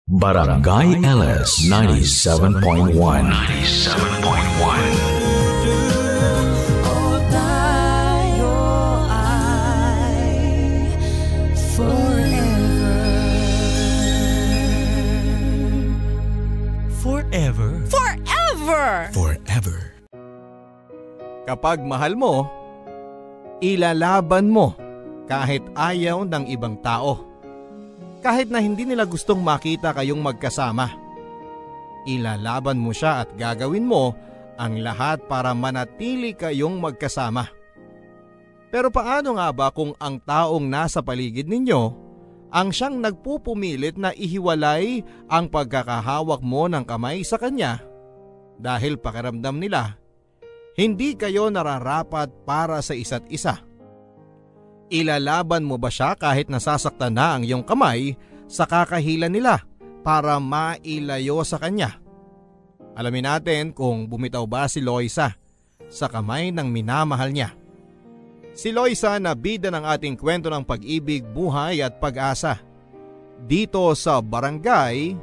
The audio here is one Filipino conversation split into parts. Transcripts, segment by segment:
Barangay LS 97.1. 97.1. Forever. Forever! Forever. Kapag mahal mo, ilalaban mo kahit ayaw ng ibang tao. Kahit na hindi nila gustong makita kayong magkasama. Ilalaban mo siya at gagawin mo ang lahat para manatili kayong magkasama. Pero paano nga ba kung ang taong nasa paligid ninyo ang siyang nagpupumilit na ihiwalay ang pagkakahawak mo ng kamay sa kanya dahil pakiramdam nila hindi kayo nararapat para sa isa't isa? Ilalaban mo ba siya kahit nasasaktan na ang iyong kamay sa kakahila nila para mailayo sa kanya? Alamin natin kung bumitaw ba si Loisa sa kamay ng minamahal niya. Si Loisa na bida ng ating kwento ng pag-ibig, buhay at pag-asa dito sa Barangay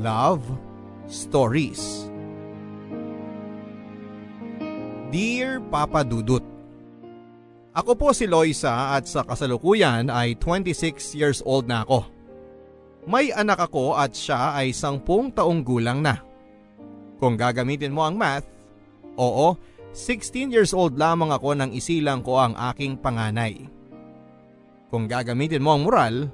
Love Stories. Dear Papa Dudut, ako po si Loisa at sa kasalukuyan ay 26 years old na ako. May anak ako at siya ay 10 taong gulang na. Kung gagamitin mo ang math, oo, 16 years old lamang ako nang isilang ko ang aking panganay. Kung gagamitin mo ang moral,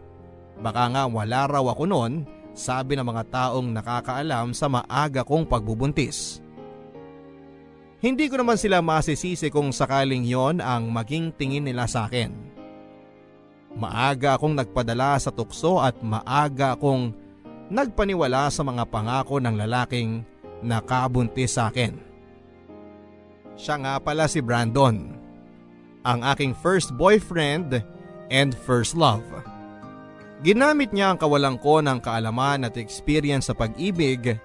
baka nga wala raw ako noon, sabi ng mga taong nakakaalam sa maaga kong pagbubuntis. Hindi ko naman sila masisisi kung sakaling yon ang maging tingin nila sa akin. Maaga akong nagpadala sa tukso at maaga akong nagpaniwala sa mga pangako ng lalaking nakabuntis sa akin. Siya nga pala si Brandon, ang aking first boyfriend and first love. Ginamit niya ang kawalan ko ng kaalaman at experience sa pag-ibig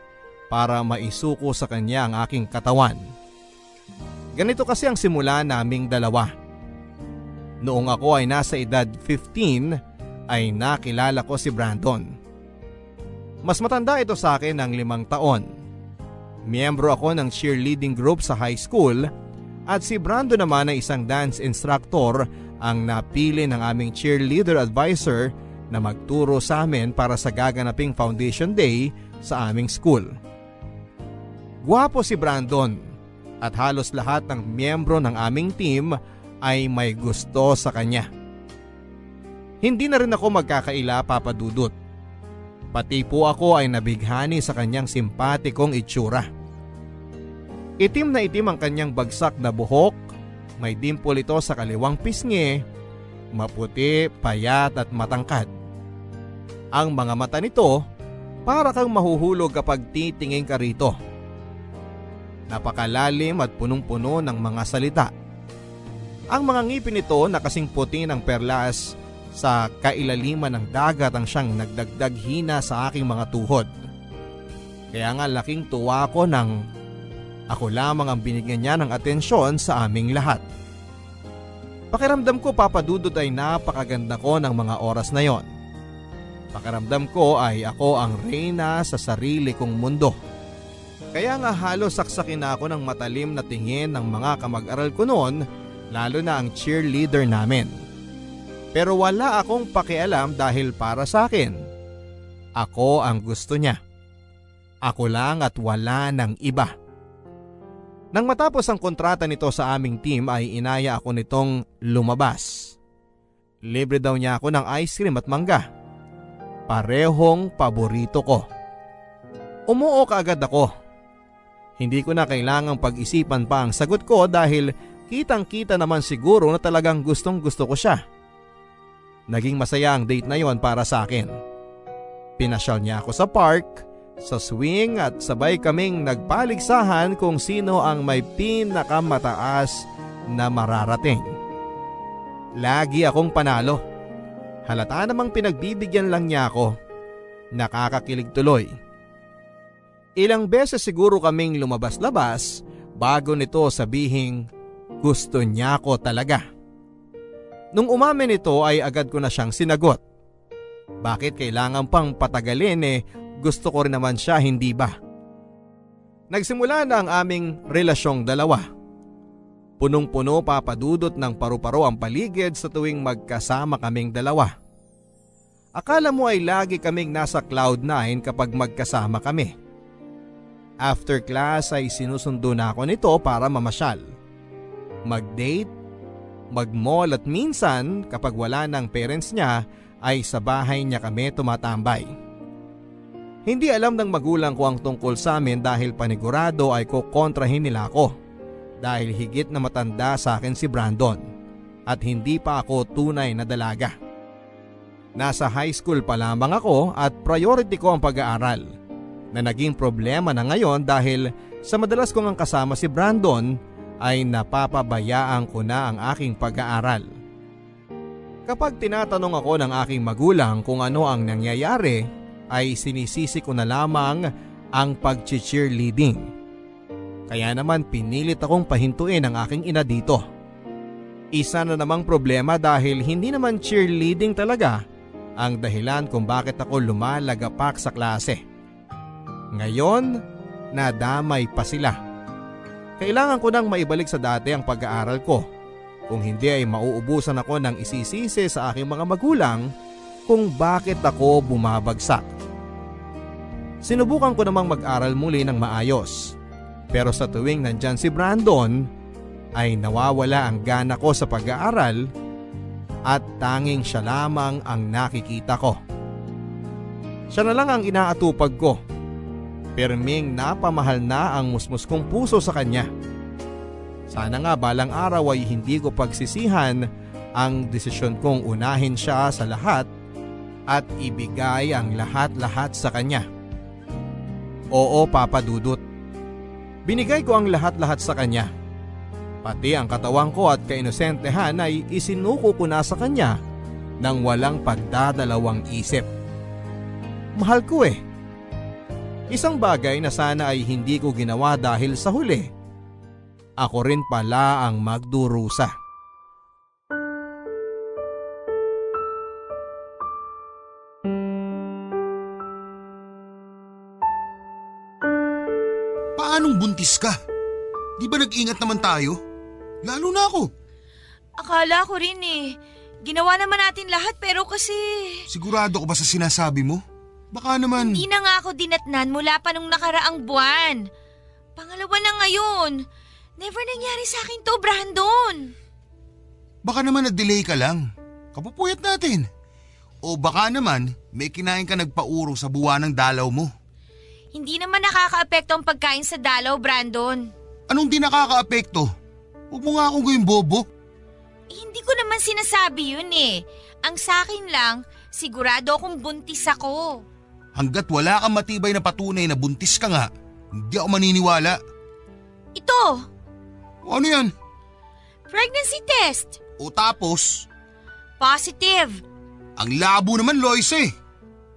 para maisuko sa kanya ang aking katawan. Ganito kasi ang simula naming dalawa. Noong ako ay nasa edad 15 ay nakilala ko si Brandon. Mas matanda ito sa akin ng 5 taon. Miyembro ako ng cheerleading group sa high school at si Brandon naman ay isang dance instructor ang napili ng aming cheerleader advisor na magturo sa amin para sa gaganaping foundation day sa aming school. Gwapo si Brandon at halos lahat ng miyembro ng aming team ay may gusto sa kanya. Hindi na rin ako magkakaila, Papa Dudut. Pati po ako ay nabighani sa kanyang simpatikong itsura. Itim na itim ang kanyang bagsak na buhok, may dimple ito sa kaliwang pisngi, maputi, payat at matangkad. Ang mga mata nito para kang mahuhulog kapag titingin ka rito. Napakalalim at punong-puno ng mga salita. Ang mga ngipin nito na kasing puti ng perlas sa kailaliman ng dagat ang siyang nagdagdag hina sa aking mga tuhod. Kaya nga laking tuwa ko nang ako lamang ang binigyan niya ng atensyon sa aming lahat. Pakiramdam ko, Papa Dudut, ay napakaganda ko ng mga oras na yon. Pakiramdam ko ay ako ang reyna sa sarili kong mundo. Kaya nga halos saksakin na ako ng matalim na tingin ng mga kamag-aral ko noon, lalo na ang cheerleader namin. Pero wala akong pakialam dahil para sa akin, ako ang gusto niya. Ako lang at wala ng iba. Nang matapos ang kontrata nito sa aming team ay inaya ako nitong lumabas. Libre daw niya ako ng ice cream at mangga. Parehong paborito ko. Umuo kaagad ako. Hindi ko na kailangang pag-isipan pa ang sagot ko dahil kitang-kita naman siguro na talagang gustong-gusto ko siya. Naging masaya ang date na yon para sa akin. Pinasyal niya ako sa park, sa swing at sabay kaming nagpaligsahan kung sino ang may pinakamataas na mararating. Lagi akong panalo. Halata namang pinagbibigyan lang niya ako. Nakakakilig tuloy. Ilang beses siguro kaming lumabas-labas bago nito sabihing gusto niya ko talaga. Nung umamin ito ay agad ko na siyang sinagot. Bakit kailangan pang patagalin gusto ko rin naman siya, hindi ba? Nagsimula na ang aming relasyong dalawa. Punong-puno papadudot ng paru-paro ang paligid sa tuwing magkasama kaming dalawa. Akala mo ay lagi kaming nasa cloud 9 kapag magkasama kami. After class ay sinusundo na ako nito para mamasyal, mag-date, mag-mall at minsan kapag wala ng parents niya ay sa bahay niya kami tumatambay. Hindi alam ng magulang ko ang tungkol sa amin dahil panigurado ay kukontrahin nila ako dahil higit na matanda sa akin si Brandon at hindi pa ako tunay na dalaga. Nasa high school pa lamang ako at priority ko ang pag-aaral na naging problema na ngayon dahil sa madalas kong ang kasama si Brandon ay napapabayaan ko na ang aking pag-aaral. Kapag tinatanong ako ng aking magulang kung ano ang nangyayari ay sinisisi ko na lamang ang pag-cheerleading. Kaya naman pinilit akong pahintuin ang aking ina dito. Isa na namang problema dahil hindi naman cheerleading talaga ang dahilan kung bakit ako lumalagapak sa klase. Ngayon, nadamay pa sila. Kailangan ko nang maibalik sa dati ang pag-aaral ko. Kung hindi ay mauubusan ako ng isisisi sa aking mga magulang kung bakit ako bumabagsak. Sinubukan ko namang mag-aral muli ng maayos. Pero sa tuwing nandyan si Brandon ay nawawala ang gana ko sa pag-aaral at tanging siya lamang ang nakikita ko. Siya na lang ang inaatupag ko. Perming napamahal na ang musmus kong puso sa kanya. Sana nga balang araw ay hindi ko pagsisihan ang desisyon kong unahin siya sa lahat at ibigay ang lahat-lahat sa kanya. Oo, Papa Dudut. Binigay ko ang lahat-lahat sa kanya. Pati ang katawan ko at kainosentehan ay isinuko ko na sa kanya nang walang pagdadalawang isip. Mahal ko eh. Isang bagay na sana ay hindi ko ginawa dahil sa huli, ako rin pala ang magdurusa. Paanong buntis ka? Di ba nag-ingat naman tayo? Lalo na ako. Akala ko rin eh. Ginawa naman natin lahat pero kasi… Sigurado ko ba sa sinasabi mo? Baka naman… Hindi na nga ako dinatnan mula pa nung nakaraang buwan. Pangalawa na ngayon. Never nangyari sa akin to, Brandon. Baka naman na-delay ka lang. Kapupuyat natin. O baka naman may kinain ka nagpaurong sa buwan ng dalaw mo. Hindi naman nakakaapekto ang pagkain sa dalaw, Brandon. Anong di nakakaapekto? Huwag mo nga akong gawing bobo. Hindi ko naman sinasabi yun eh. Ang sakin lang, sigurado akong buntis ako. Hanggat wala kang matibay na patunay na buntis ka nga, hindi ako maniniwala. Ito. Ano yan? Pregnancy test. O tapos? Positive. Ang labo naman, Lois eh.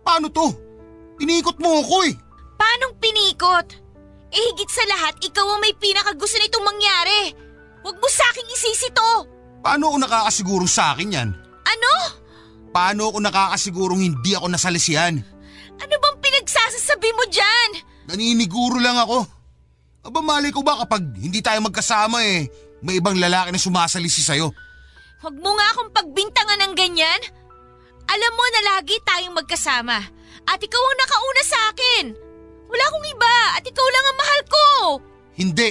Paano to? Pinikot mo ako eh. Paanong pinikot? Eh higit sa lahat, ikaw ang may pinakagusto nitong mangyari. Huwag mo sa'king isisi to. Paano ako nakakasiguro sa akin yan? Ano? Paano ako nakakasigurong hindi ako nasalisihan? Ano bang pinagsasasabi mo dyan? Naniniguro lang ako. Aba malay ko ba kapag hindi tayo magkasama may ibang lalaki na sumasalisi sa'yo? Huwag mo nga akong pagbintangan ng ganyan. Alam mo na lagi tayong magkasama. At ikaw ang nakauna sa akin. Wala akong iba at ikaw lang ang mahal ko. Hindi.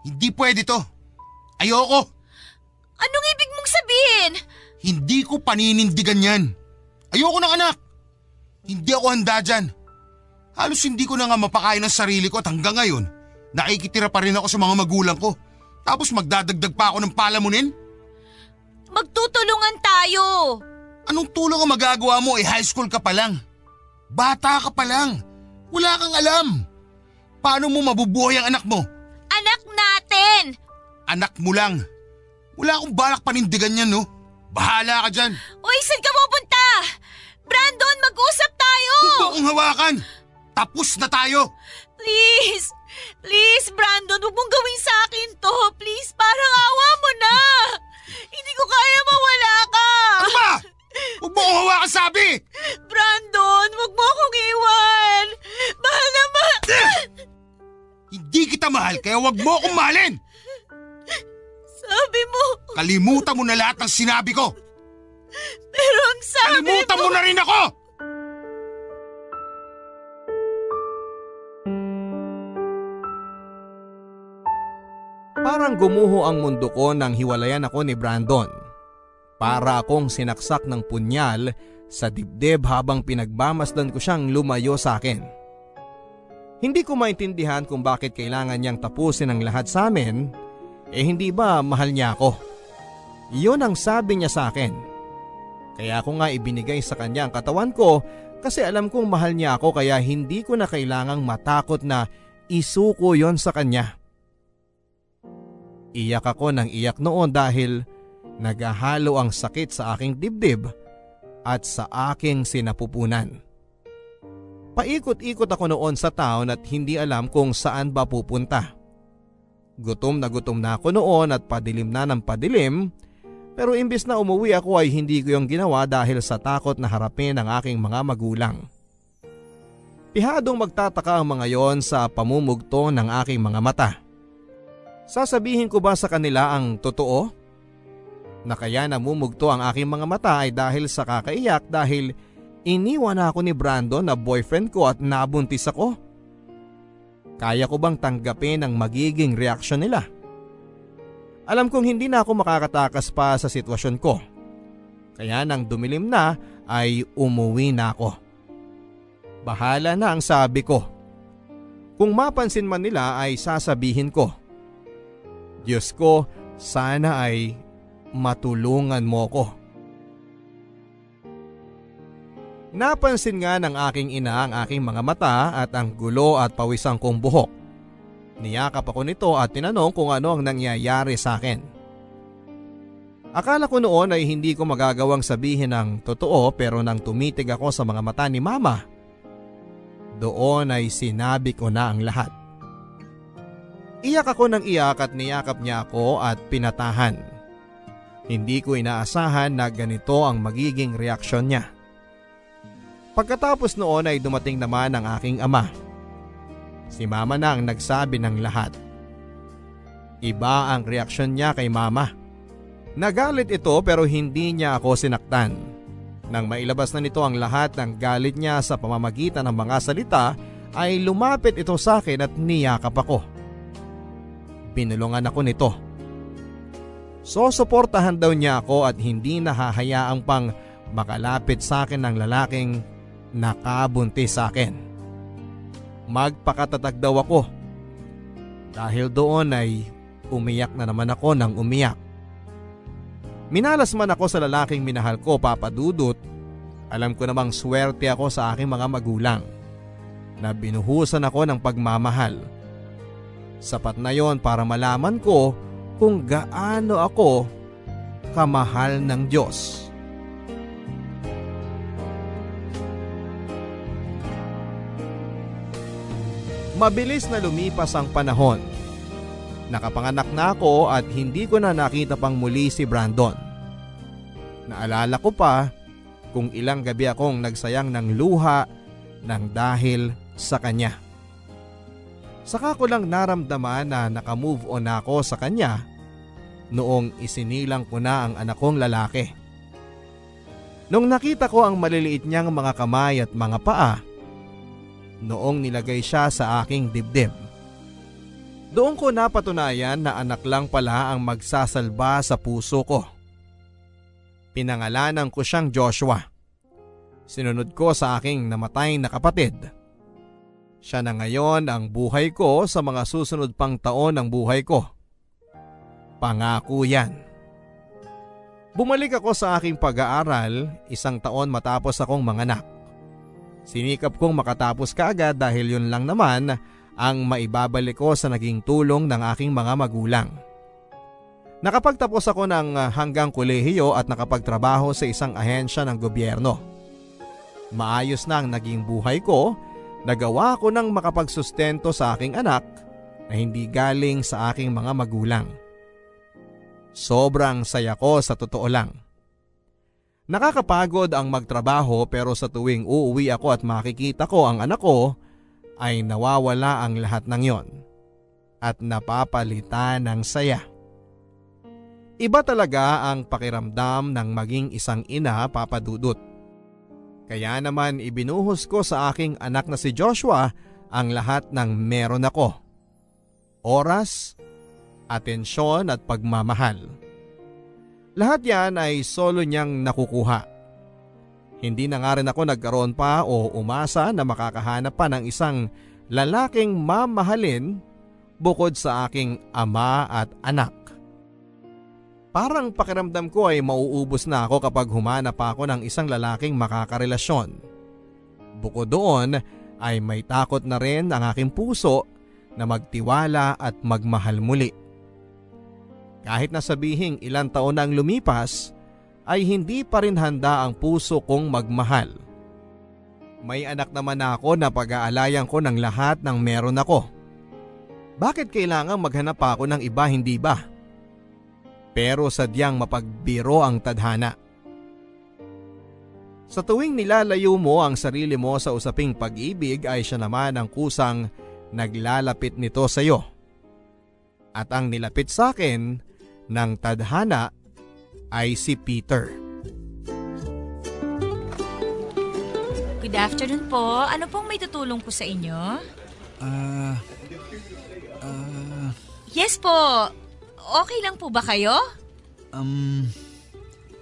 Hindi pwede to. Ayoko. Anong ibig mong sabihin? Hindi ko paninindigan yan. Ayoko ng anak. Hindi ako handa dyan. Halos hindi ko na nga mapakain ang sarili ko at hanggang ngayon, nakikitira pa rin ako sa mga magulang ko. Tapos magdadagdag pa ako ng palamunin? Magtutulungan tayo. Anong tulong ang magagawa mo high school ka pa lang? Bata ka pa lang. Wala kang alam. Paano mo mabubuhay ang anak mo? Anak natin. Anak mo lang. Wala akong balak panindigan yan, no? Bahala ka dyan. Uy, saan ka pupunta? Brandon, mag-usap tayo. Huwag mo akong hawakan. Tapos na tayo. Please. Please, Brandon, huwag mong gawin sa akin to. Please, parang awa mo na. Hindi ko kaya mawala ka. Ano ba? Huwag mo ko hawakan sabi! Brandon, wag mo akong iwan! Mahal na Hindi kita mahal kaya huwag mo akong mahalin! Sabi mo, Kalimutan mo na lahat ng sinabi ko! pero ang sabi Kalimutan mo na rin ako! Parang gumuho ang mundo ko nang hiwalayan ako ni Brandon. Para akong sinaksak ng punyal sa dibdib habang pinagmamasdan ko siyang lumayo sa akin. Hindi ko maintindihan kung bakit kailangan niyang tapusin ang lahat sa amin, hindi ba mahal niya ako? Iyon ang sabi niya sa akin. Kaya ako nga ibinigay sa kanya ang katawan ko kasi alam kong mahal niya ako kaya hindi ko na kailangang matakot na isuko yon sa kanya. Iyak ako ng iyak noon dahil naghahalo ang sakit sa aking dibdib at sa aking sinapupunan. Paikot-ikot ako noon sa town at hindi alam kung saan ba pupunta. Gutom na ako noon at padilim na ng padilim, pero imbis na umuwi ako ay hindi ko yung ginawa dahil sa takot na harapin ang aking mga magulang. Pihadong magtataka ang mga yon sa pamumugto ng aking mga mata. Sasabihin ko ba sa kanila ang totoo? Na kaya namumugto ang aking mga mata ay dahil sa kakaiyak dahil iniwan ako ni Brandon na boyfriend ko at nabuntis ako? Kaya ko bang tanggapin ang magiging reaksyon nila? Alam kong hindi na ako makakatakas pa sa sitwasyon ko. Kaya nang dumilim na ay umuwi na ako. Bahala na ang sabi ko. Kung mapansin man nila ay sasabihin ko, Diyos ko, sana ay matulungan mo ko. Napansin nga ng aking ina ang aking mga mata at ang gulo at pawisang kong buhok. Niyakap ako nito at tinanong kung ano ang nangyayari sa akin. Akala ko noon ay hindi ko magagawang sabihin ang totoo pero nang tumitig ako sa mga mata ni Mama, doon ay sinabi ko na ang lahat. Iyak ako ng iyak at niyakap niya ako at pinatahan. Hindi ko inaasahan na ganito ang magiging reaksyon niya. Pagkatapos noon ay dumating naman ang aking ama. Si Mama na ang nagsabi ng lahat. Iba ang reaksyon niya kay Mama. Nagalit ito pero hindi niya ako sinaktan. Nang mailabas na nito ang lahat ng galit niya sa pamamagitan ng mga salita ay lumapit ito sa akin at niyakap ako. Binulungan ako nito. Susuportahan daw niya ako at hindi nahahayaang pang makalapit sa akin ng lalaking nakabuntis sa akin. Magpakatatag daw ako. Dahil doon ay umiyak na naman ako ng umiyak. Minalas man ako sa lalaking minahal ko, Papa Dudut. Alam ko namang swerte ako sa aking mga magulang na binuhusan ako ng pagmamahal. Sapat na yon para malaman ko kung gaano ako kamahal ng Diyos. Mabilis na lumipas ang panahon. Nakapanganak na ako at hindi ko na nakita pang muli si Brandon. Naalala ko pa kung ilang gabi akong nagsayang ng luha nang dahil sa kanya. Saka ko lang naramdaman na nakamove on ako sa kanya noong isinilang ko na ang anak kong lalaki. Nung nakita ko ang maliliit niyang mga kamay at mga paa, noong nilagay siya sa aking dibdib, doon ko napatunayan na anak lang pala ang magsasalba sa puso ko. Pinangalanan ko siyang Joshua. Sinunod ko sa aking namatay na kapatid. Siya na ngayon ang buhay ko sa mga susunod pang taon ng buhay ko. Pangako yan. Bumalik ako sa aking pag-aaral 1 taon matapos akong manganak. Sinikap kong makatapos kaagad dahil yun lang naman ang maibabalik ko sa naging tulong ng aking mga magulang. Nakapagtapos ako ng hanggang kolehiyo at nakapagtrabaho sa isang ahensya ng gobyerno. Maayos na ang naging buhay ko. Nagawa ko ng makapagsustento sa aking anak na hindi galing sa aking mga magulang. Sobrang saya ko sa totoo lang. Nakakapagod ang magtrabaho pero sa tuwing uuwi ako at makikita ko ang anak ko ay nawawala ang lahat ng yon at napapalitan ng saya. Iba talaga ang pakiramdam ng maging isang ina, Papa Dudut. Kaya naman ibinuhos ko sa aking anak na si Joshua ang lahat ng meron ako. Oras, atensyon at pagmamahal. Lahat yan ay solo niyang nakukuha. Hindi na nga rin ako nagkaroon pa o umasa na makakahanap pa ng isang lalaking mamahalin bukod sa aking ama at anak. Parang pakiramdam ko ay mauubos na ako kapag humanap ako ng isang lalaking makakarelasyon. Bukod doon ay may takot na rin ang aking puso na magtiwala at magmahal muli. Kahit na sabihing ilang taon na ang lumipas, ay hindi pa rin handa ang puso kong magmahal. May anak naman ako na pag-aalayan ko ng lahat ng meron ako. Bakit kailangan maghanap pa ako ng iba, hindi ba? Pero sadyang mapagbiro ang tadhana. Sa tuwing nilalayo mo ang sarili mo sa usaping pag-ibig ay siya naman ang kusang naglalapit nito sa iyo. At ang nilapit sa akin ng tadhana ay si Peter. Good afternoon po. Ano pong may tutulong ko sa inyo? Yes po. Okay lang po ba kayo?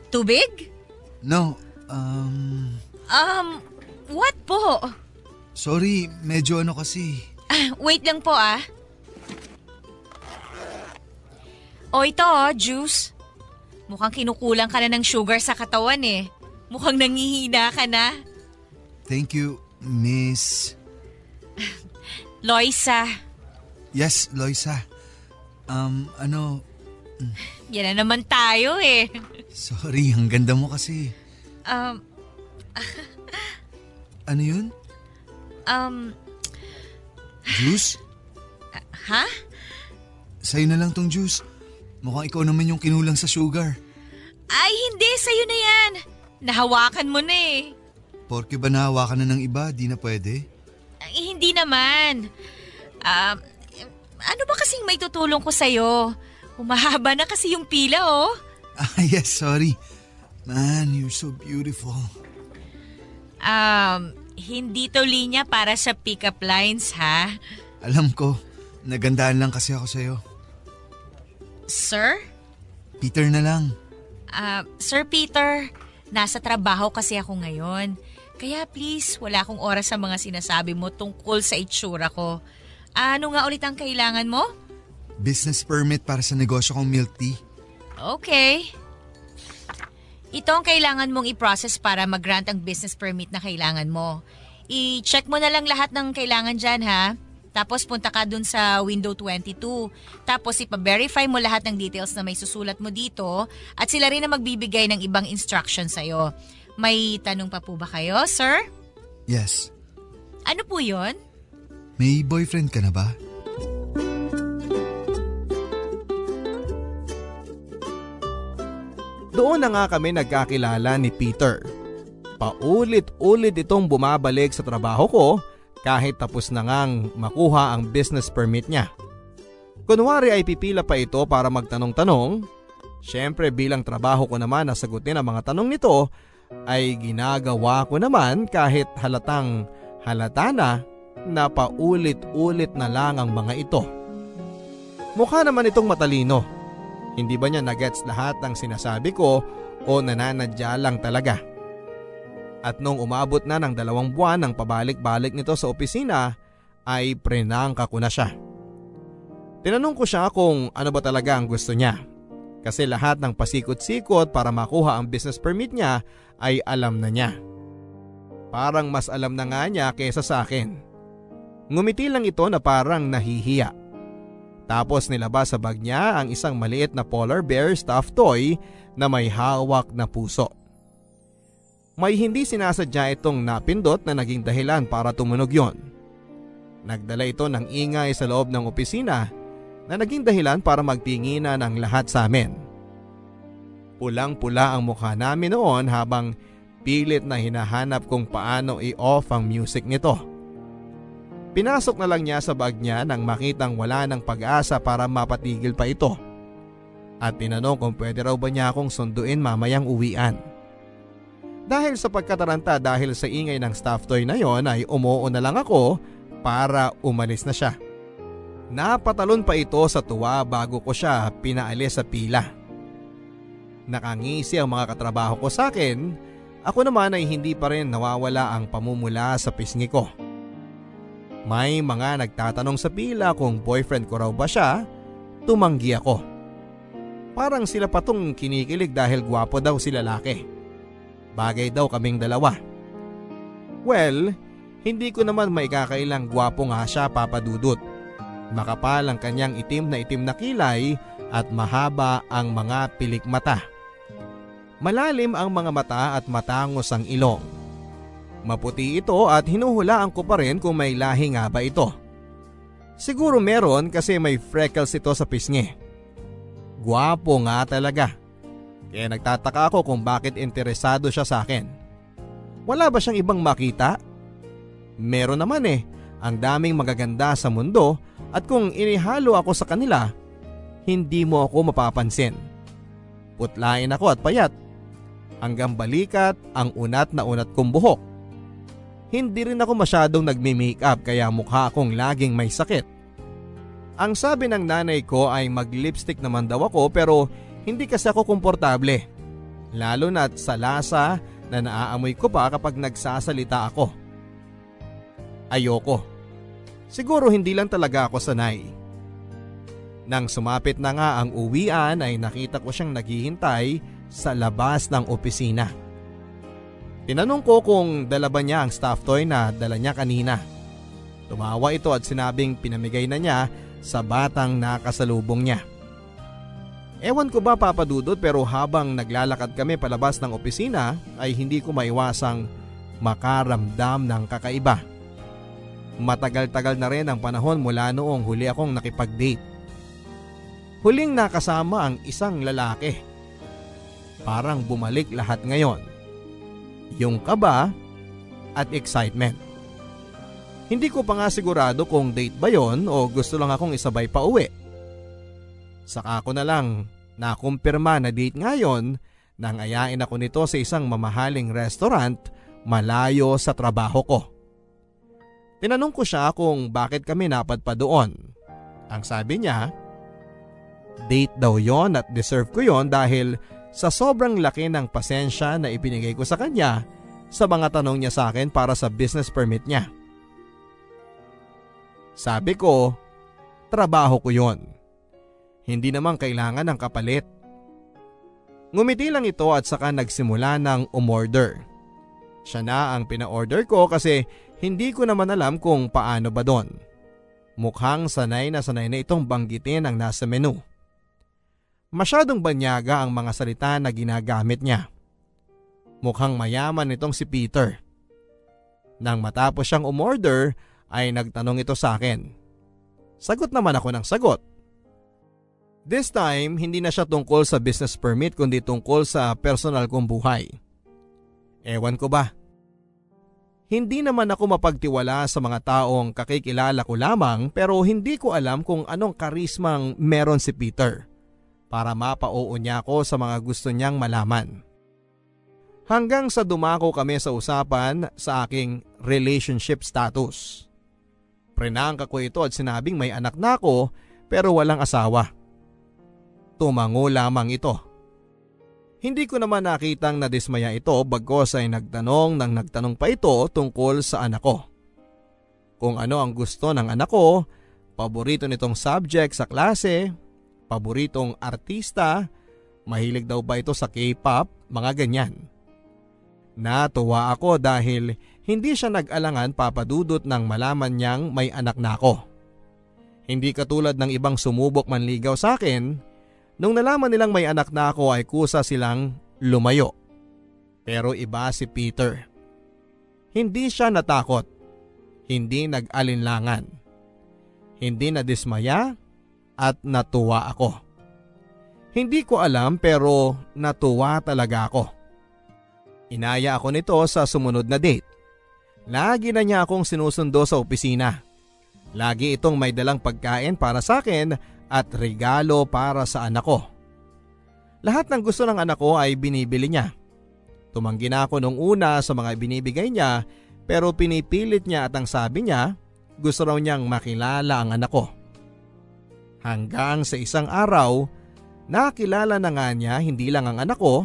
Tubig? No, What po? sorry, medyo ano kasi. Wait lang po O ito juice. Mukhang kinukulang ka na ng sugar sa katawan eh. Mukhang nangihina ka na. Thank you, Miss. Loisa. Yes, Loisa. Yan na naman tayo eh. Sorry, ang ganda mo kasi. Ano yun? Juice? Ha? Sa'yo na lang tong juice. Mukhang ikaw naman yung kinulang sa sugar. Ay, hindi. Sa'yo na yan. Nahawakan mo na eh. Porke ba nahawakan na ng iba, di na pwede? Ay, hindi naman. Ano ba kasing may tutulong ko sa'yo? Humahaba na kasi yung pila oh. Yes, sorry. Man, you're so beautiful. Hindi to linya para sa pick-up lines ha? Alam ko, nagandaan lang kasi ako sa'yo. Sir? Peter na lang. Sir Peter, nasa trabaho kasi ako ngayon. Kaya please, wala akong oras sa mga sinasabi mo tungkol sa itsura ko. Ano nga ulit ang kailangan mo? Business permit para sa negosyo kong milk tea. Okay. Ito ang kailangan mong i-process para mag-grant ang business permit na kailangan mo. I-check mo na lang lahat ng kailangan dyan ha. Tapos punta ka dun sa window 22. Tapos ipa-verify mo lahat ng details na may susulat mo dito at sila rin na magbibigay ng ibang instructions sa'yo. May tanong pa po ba kayo, sir? Yes. Ano po yun? May boyfriend ka na ba? Doon na nga kami nagkakilala ni Peter. Paulit-ulit itong bumabalik sa trabaho ko kahit tapos na ngang makuha ang business permit niya. Kunwari ay pipila pa ito para magtanong-tanong. Siyempre bilang trabaho ko naman na sagutin ang mga tanong nito ay ginagawa ko naman kahit halatang halata na paulit-ulit na lang ang mga ito. Mukha naman itong matalino. Hindi ba niya nagets lahat ng sinasabi ko o nananadya lang talaga? At nung umabot na ng 2 buwan ng pabalik-balik nito sa opisina ay prenangka ko na siya. Tinanong ko siya kung ano ba talaga ang gusto niya. Kasi lahat ng pasikot-sikot para makuha ang business permit niya ay alam na niya. Parang mas alam na nga niya kaysa sa akin. Ngumiti lang ito na parang nahihiya. Tapos nilabas sa bag niya ang isang maliit na polar bear stuffed toy na may hawak na puso. May hindi sinasadya itong napindot na naging dahilan para tumunog yon. Nagdala ito ng ingay sa loob ng opisina na naging dahilan para magtinginan ang lahat sa amin. Pulang-pula ang mukha namin noon habang pilit na hinahanap kung paano i-off ang music nito. Pinasok na lang niya sa bag niya nang makitang wala ng pag-asa para mapatigil pa ito. At tinanong kung pwede raw ba niya akong sunduin mamayang uwian. Dahil sa pagkataranta dahil sa ingay ng stuffed toy na yon ay umuo na lang ako para umalis na siya. Napatalon pa ito sa tuwa bago ko siya pinaalis sa pila. Nakangisi ang mga katrabaho ko sa akin, ako naman ay hindi pa rin nawawala ang pamumula sa pisngi ko. May mga nagtatanong sa pila kung boyfriend ko raw ba siya, tumanggi ako. Parang sila patong kinikilig dahil gwapo daw si lalaki. Bagay daw kaming dalawa. Well, hindi ko naman maikakailang gwapo nga siya, Papa Dudut. Makapal ang kanyang itim na kilay at mahaba ang mga pilik mata. Malalim ang mga mata at matangos ang ilong. Maputi ito at hinuhulaan ko pa rin kung may lahi nga ba ito. Siguro meron kasi may freckles ito sa pisngi. Gwapo nga talaga. Kaya nagtataka ako kung bakit interesado siya sa akin. Wala ba siyang ibang makita? Meron naman ang daming magaganda sa mundo at kung inihalo ako sa kanila, hindi mo ako mapapansin. Putlain ako at payat. Hanggang balikat ang unat na unat kong buhok. Hindi rin ako masyadong nagmi-makeup kaya mukha akong laging may sakit. Ang sabi ng nanay ko ay mag-lipstick naman daw ako pero hindi kasi ako komportable. Lalo na't sa lasa na naaamoy ko pa kapag nagsasalita ako. Ayoko. Siguro hindi lang talaga ako sanay. Nang sumapit na nga ang uwian ay nakita ko siyang naghihintay sa labas ng opisina. Tinanong ko kung dala ba niya ang stuffed toy na dala niya kanina. Tumawa ito at sinabing pinamigay na niya sa batang nakasalubong niya. Ewan ko ba, Papa Dudut, pero habang naglalakad kami palabas ng opisina ay hindi ko maiwasang makaramdam ng kakaiba. Matagal-tagal na rin ang panahon mula noong huli akong nakipag-date. Huling nakasama ang isang lalaki. Parang bumalik lahat ngayon. Yung kaba at excitement. Hindi ko pa nga sigurado kung date ba yon o gusto lang akong isabay pa uwi. Saka ko na lang nakumpirma na date ngayon nang ayain ako nito sa isang mamahaling restaurant malayo sa trabaho ko. Tinanong ko siya kung bakit kami napadpa doon. Ang sabi niya, date daw yon at deserve ko yon dahil sa sobrang laki ng pasensya na ibinigay ko sa kanya sa mga tanong niya sa akin para sa business permit niya. Sabi ko, trabaho ko yon. Hindi naman kailangan ng kapalit. Ngumiti lang ito at saka nagsimula ng umorder. Siya na ang pina-order ko kasi hindi ko naman alam kung paano ba doon. Mukhang sanay na itong banggitin ang nasa menu. Masyadong banyaga ang mga salita na ginagamit niya. Mukhang mayaman itong si Peter. Nang matapos siyang umorder ay nagtanong ito sa akin. Sagot naman ako ng sagot. This time, hindi na siya tungkol sa business permit kundi tungkol sa personal kong buhay. Ewan ko ba? Hindi naman ako mapagtiwala sa mga taong kakikilala ko lamang pero hindi ko alam kung anong karismang meron si Peter para mapa-oo niya ako sa mga gusto niyang malaman. Hanggang sa dumako kami sa usapan sa aking relationship status. Prenangka ko ito at sinabing may anak na ako pero walang asawa. Tumango lamang ito. Hindi ko naman nakitang nadismaya ito bagkos ay nagtanong pa ito tungkol sa anak ko. Kung ano ang gusto ng anak ko, paborito nitong subject sa klase, paboritong artista, mahilig daw ba ito sa K-pop, mga ganyan. Natuwa ako dahil hindi siya nag-alangan, Papa Dudut, nang malaman niyang may anak na ako. Hindi katulad ng ibang sumubok manligaw sa akin. Nung nalaman nilang may anak na ako ay kusa silang lumayo. Pero iba si Peter. Hindi siya natakot. Hindi nag-alinlangan. Hindi nadismaya at natuwa ako. Hindi ko alam pero natuwa talaga ako. Inaya ako nito sa sumunod na date. Lagi na niya akong sinusundo sa opisina. Lagi itong may dalang pagkain para sa akin at regalo para sa anak ko. Lahat ng gusto ng anak ko ay binibili niya. Tumanggi na ako nung una sa mga binibigay niya pero pinipilit niya at ang sabi niya gusto raw niyang makilala ang anak ko. Hanggang sa isang araw, nakilala na nga niya hindi lang ang anak ko,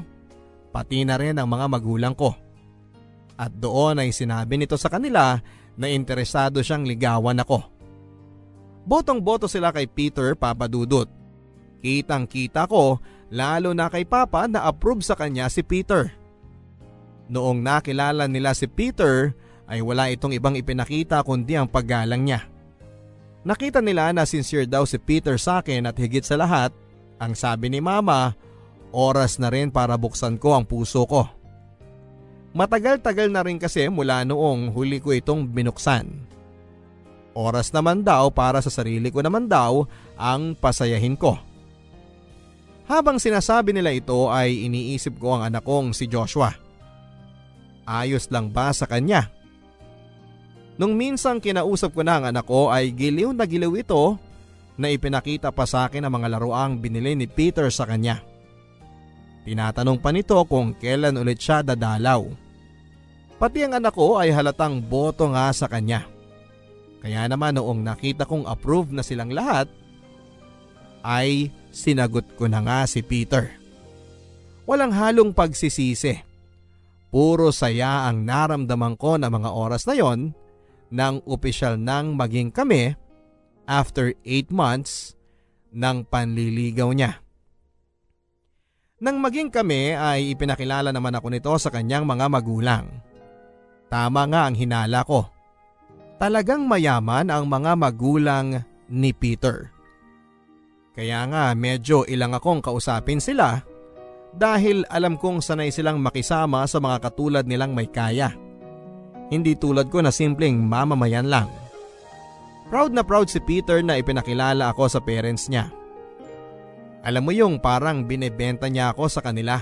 pati na rin ang mga magulang ko. At doon ay sinabi nito sa kanila na interesado siyang ligawan ako. Botong-boto sila kay Peter, Papa Dudut. Kitang-kita ko lalo na kay Papa na approve sa kanya si Peter. Noong nakilala nila si Peter ay wala itong ibang ipinakita kundi ang paggalang niya. Nakita nila na sincere daw si Peter sa akin at higit sa lahat, ang sabi ni Mama, oras na rin para buksan ko ang puso ko. Matagal-tagal na rin kasi mula noong huli ko itong binuksan. Oras naman daw para sa sarili ko naman daw ang pasayahin ko. Habang sinasabi nila ito ay iniisip ko ang anak kong si Joshua. Ayos lang ba sa kanya? Nung minsang kinausap ko na ang anak ko ay giliw na giliw ito na ipinakita pa sa akin ang mga laruang binili ni Peter sa kanya. Tinatanong pa nito kung kailan ulit siya dadalaw. Pati ang anak ko ay halatang boto nga sa kanya. Kaya naman noong nakita kong approve na silang lahat, ay sinagot ko na nga si Peter. Walang halong pagsisisi. Puro saya ang naramdaman ko na mga oras na yon nang opisyal nang maging kami after 8 months ng panliligaw niya. Nang maging kami ay ipinakilala naman ako nito sa kanyang mga magulang. Tama nga ang hinala ko. Talagang mayaman ang mga magulang ni Peter. Kaya nga medyo ilang akong kausapin sila dahil alam kong sanay silang makisama sa mga katulad nilang may kaya. Hindi tulad ko na simpleng mamamayan lang. Proud na proud si Peter na ipinakilala ako sa parents niya. Alam mo yung parang binebenta niya ako sa kanila.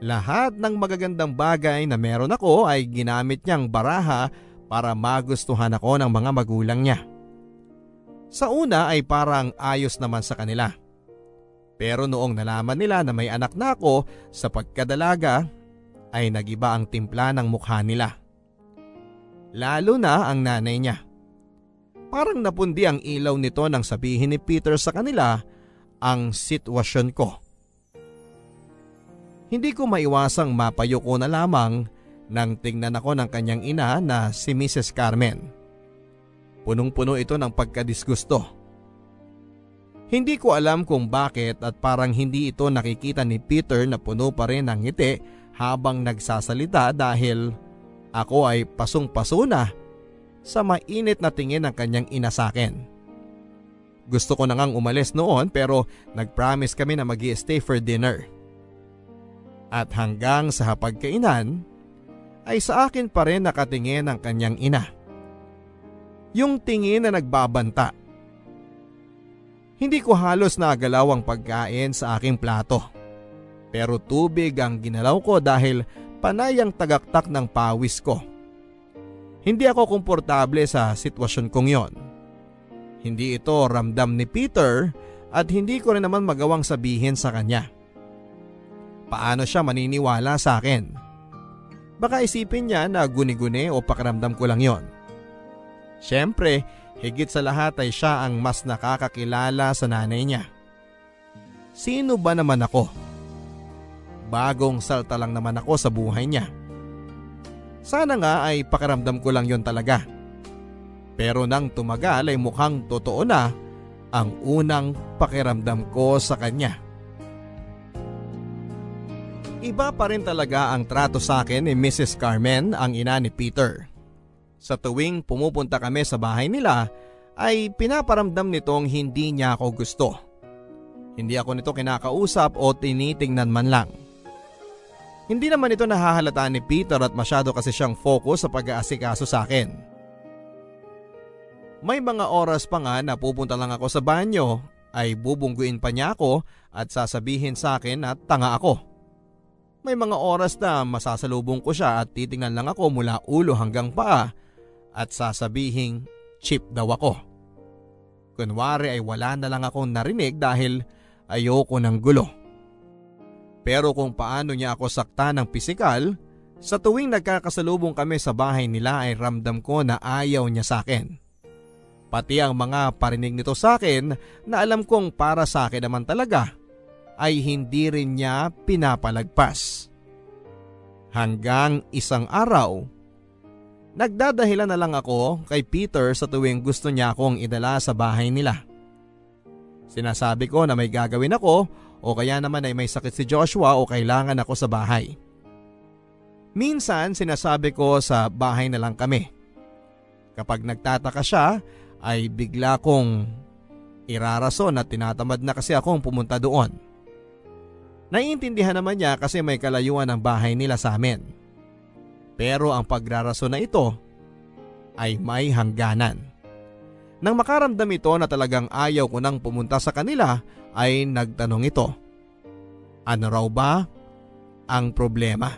Lahat ng magagandang bagay na meron ako ay ginamit niyang baraha para magustuhan ako ng mga magulang niya. Sa una ay parang ayos naman sa kanila. Pero noong nalaman nila na may anak na ako sa pagkadalaga ay nagiba ang timpla ng mukha nila. Lalo na ang nanay niya. Parang napundi ang ilaw nito nang sabihin ni Peter sa kanila ang sitwasyon ko. Hindi ko maiwasang mapayuko na lamang nang tingnan ako ng kanyang ina na si Mrs. Carmen. Punong-puno ito ng pagkadisgusto. Hindi ko alam kung bakit at parang hindi ito nakikita ni Peter na puno pa rin ng ngiti habang nagsasalita dahil ako ay pasong-paso na sa mainit na tingin ng kanyang ina sa akin. Gusto ko na ngang umalis noon pero nag-promise kami na mag-i-stay for dinner. At hanggang sa hapagkainan ay sa akin pa rin nakatingin ang kanyang ina. Yung tingin na nagbabanta. Hindi ko halos nagalaw ang pagkain sa aking plato. Pero tubig ang ginalaw ko dahil panay ang tagaktak ng pawis ko. Hindi ako komportable sa sitwasyon kong yon. Hindi ito ramdam ni Peter at hindi ko rin naman magawang sabihin sa kanya. Paano siya maniniwala sa akin? Baka isipin niya na guni-guni o pakiramdam ko lang yon. Siyempre, higit sa lahat ay siya ang mas nakakakilala sa nanay niya. Sino ba naman ako? Bagong salta lang naman ako sa buhay niya. Sana nga ay pakiramdam ko lang yon talaga. Pero nang tumagal ay mukhang totoo na ang unang pakiramdam ko sa kanya. Iba pa rin talaga ang trato sa akin ni Mrs. Carmen, ang ina ni Peter. Sa tuwing pumupunta kami sa bahay nila ay pinaparamdam nitong hindi niya ako gusto. Hindi ako nito kinakausap o tinitingnan man lang. Hindi naman ito nahahalata ni Peter at masyado kasi siyang focus sa pag-aasikaso sa akin. May mga oras pa nga na pupunta lang ako sa banyo ay bubungguin pa niya ako at sasabihin sa akin na tanga ako. May mga oras na masasalubong ko siya at titingnan lang ako mula ulo hanggang paa at sasabihin cheap daw ako. Kunwari ay wala na lang akong narinig dahil ayoko ng gulo. Pero kung paano niya ako sakta ng pisikal, sa tuwing nagkakasalubong kami sa bahay nila ay ramdam ko na ayaw niya sa akin. Pati ang mga parinig nito sa akin na alam kong para sa akin naman talaga ay hindi rin niya pinapalagpas. Hanggang isang araw, nagdadahilan na lang ako kay Peter sa tuwing gusto niya akong idala sa bahay nila. Sinasabi ko na may gagawin ako o kaya naman ay may sakit si Joshua o kailangan ako sa bahay. Minsan sinasabi ko sa bahay na lang kami. Kapag nagtataka siya ay bigla kong irarason at tinatamad na kasi akong pumunta doon. Naiintindihan naman niya kasi may kalayuan ang bahay nila sa amin. Pero ang pagrarason na ito ay may hangganan. Nang makaramdam ito na talagang ayaw ko nang pumunta sa kanila ay nagtanong ito. Ano raw ba ang problema?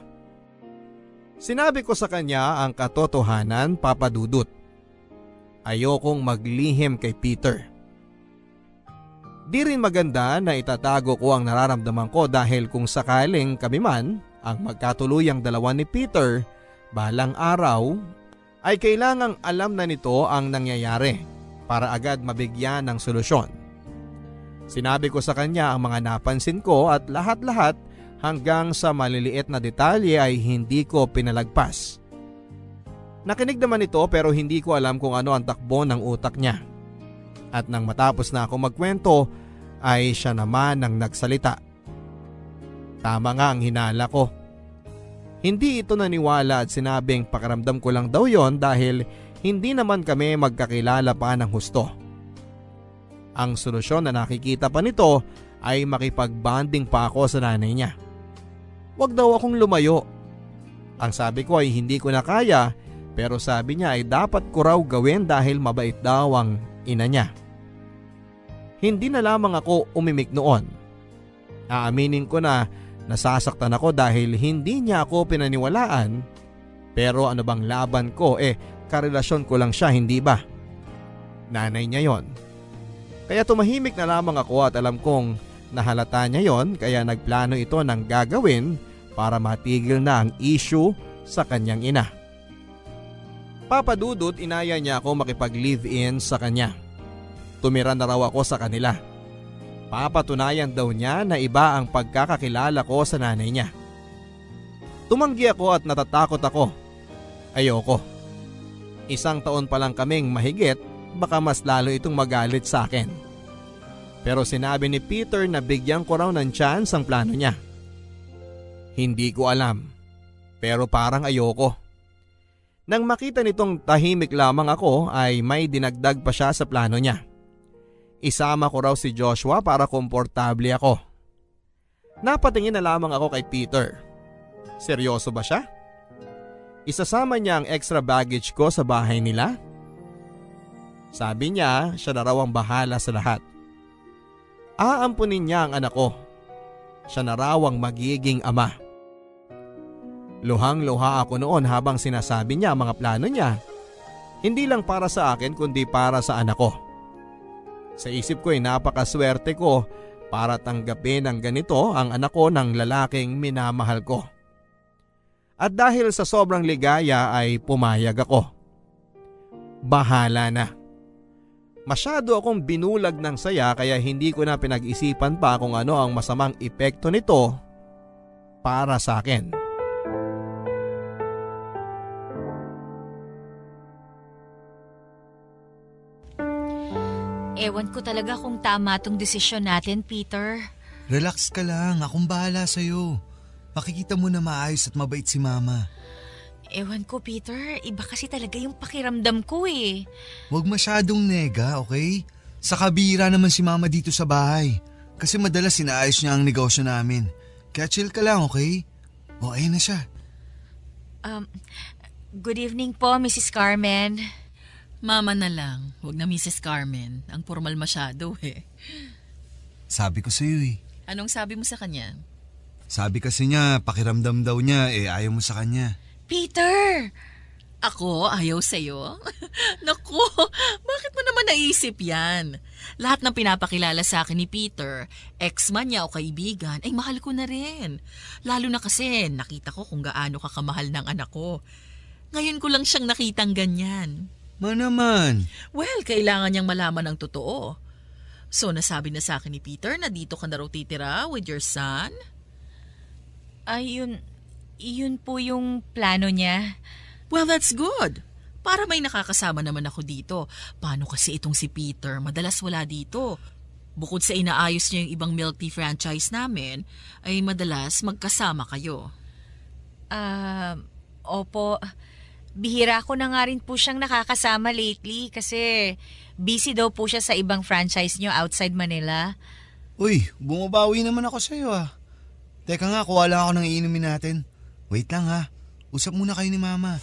Sinabi ko sa kanya ang katotohanan, Papa Dudut. Ayokong maglihim kay Peter. Di rin maganda na itatago ko ang nararamdaman ko dahil kung sakaling kami man ang magkatuluyang dalawa ni Peter balang araw ay kailangang alam na nito ang nangyayari para agad mabigyan ng solusyon. Sinabi ko sa kanya ang mga napansin ko at lahat-lahat hanggang sa maliliit na detalye ay hindi ko pinalagpas. Nakinig naman ito pero hindi ko alam kung ano ang takbo ng utak niya. At nang matapos na ako magkwento ay siya naman ang nagsalita. Tama nga ang hinala ko. Hindi ito naniwala at sinabing pakiramdam ko lang daw yon dahil hindi naman kami magkakilala pa ng husto. Ang solusyon na nakikita pa nito ay makipag-bonding pa ako sa nanay niya. Wag daw akong lumayo. Ang sabi ko ay hindi ko na kaya pero sabi niya ay dapat ko raw gawin dahil mabait daw ang ina niya. Hindi na lamang ako umimik noon. Aaminin ko na nasasaktan ako dahil hindi niya ako pinaniwalaan pero ano bang laban ko karelasyon ko lang siya, hindi ba? Nanay niya yon. Kaya tumahimik na lamang ako at alam kong nahalata niya yon kaya nagplano ito ng gagawin para matigil na ang issue sa kanyang ina. Papa Dudut, inaya niya ako makipag-live-in sa kanya. Tumira na raw ako sa kanila. Papatunayan daw niya na iba ang pagkakakilala ko sa nanay niya. Tumanggi ako at natatakot ako. Ayoko. 1 taon pa lang kaming mahigit, baka mas lalo itong magalit sa akin. Pero sinabi ni Peter na bigyan ko raw ng chance ang plano niya. Hindi ko alam, pero parang ayoko. Nang makita nitong tahimik lamang ako ay may dinagdag pa siya sa plano niya. Isama ko raw si Joshua para komportable ako. Napatingin na lamang ako kay Peter. Seryoso ba siya? Isasama niya ang extra baggage ko sa bahay nila? Sabi niya, siya na raw ang bahala sa lahat. Aampunin niya ang anak ko. Siya na raw ang magiging ama. Luhang-luha ako noon habang sinasabi niya ang mga plano niya. Hindi lang para sa akin kundi para sa anak ko. Sa isip ko ay napakaswerte ko para tanggapin ng ganito ang anak ko ng lalaking minamahal ko. At dahil sa sobrang ligaya ay pumayag ako. Bahala na. Masyado akong binulag ng saya kaya hindi ko na pinag-isipan pa kung ano ang masamang epekto nito para sa akin. Ewan ko talaga kung tama tong desisyon natin, Peter. Relax ka lang, akong bahala sa'yo. Makikita mo na maayos at mabait si Mama. Ewan ko, Peter. Iba kasi talaga yung pakiramdam ko eh. Huwag masyadong nega, okay? Sa kabira naman si Mama dito sa bahay. Kasi madalas inaayos niya ang negosyo namin. Kaya chill ka lang, okay? O, ayun na siya. Good evening po, Mrs. Carmen. Mama na lang, huwag na Mrs. Carmen. Ang formal masyado eh. Sabi ko sa'yo eh. Anong sabi mo sa kanya? Sabi kasi niya, pakiramdam daw niya ayaw mo sa kanya. Peter! Ako, ayaw sa'yo? Naku, bakit mo naman naisip yan? Lahat ng pinapakilala sa akin ni Peter, ex-man niya o kaibigan, ay mahal ko na rin. Lalo na kasi nakita ko kung gaano ka kamahal ng anak ko. Ngayon ko lang siyang nakitang ganyan. Naman. Well, kailangan niyang malaman ang totoo. So, nasabi na sa akin ni Peter na dito ka na raw titira with your son? Ay, yun po yung plano niya. Well, that's good. Para may nakakasama naman ako dito. Paano kasi itong si Peter? Madalas wala dito. Bukod sa inaayos niya yung ibang milk tea franchise namin, ay madalas magkasama kayo. Opo. Bihira ko na nga rin po siyang nakakasama lately kasi busy daw po siya sa ibang franchise niyo outside Manila. Uy, bumabawi naman ako sa'yo ah. Teka nga, kuha lang ako ng iinumin natin. Wait lang ha. Usap muna kayo ni Mama.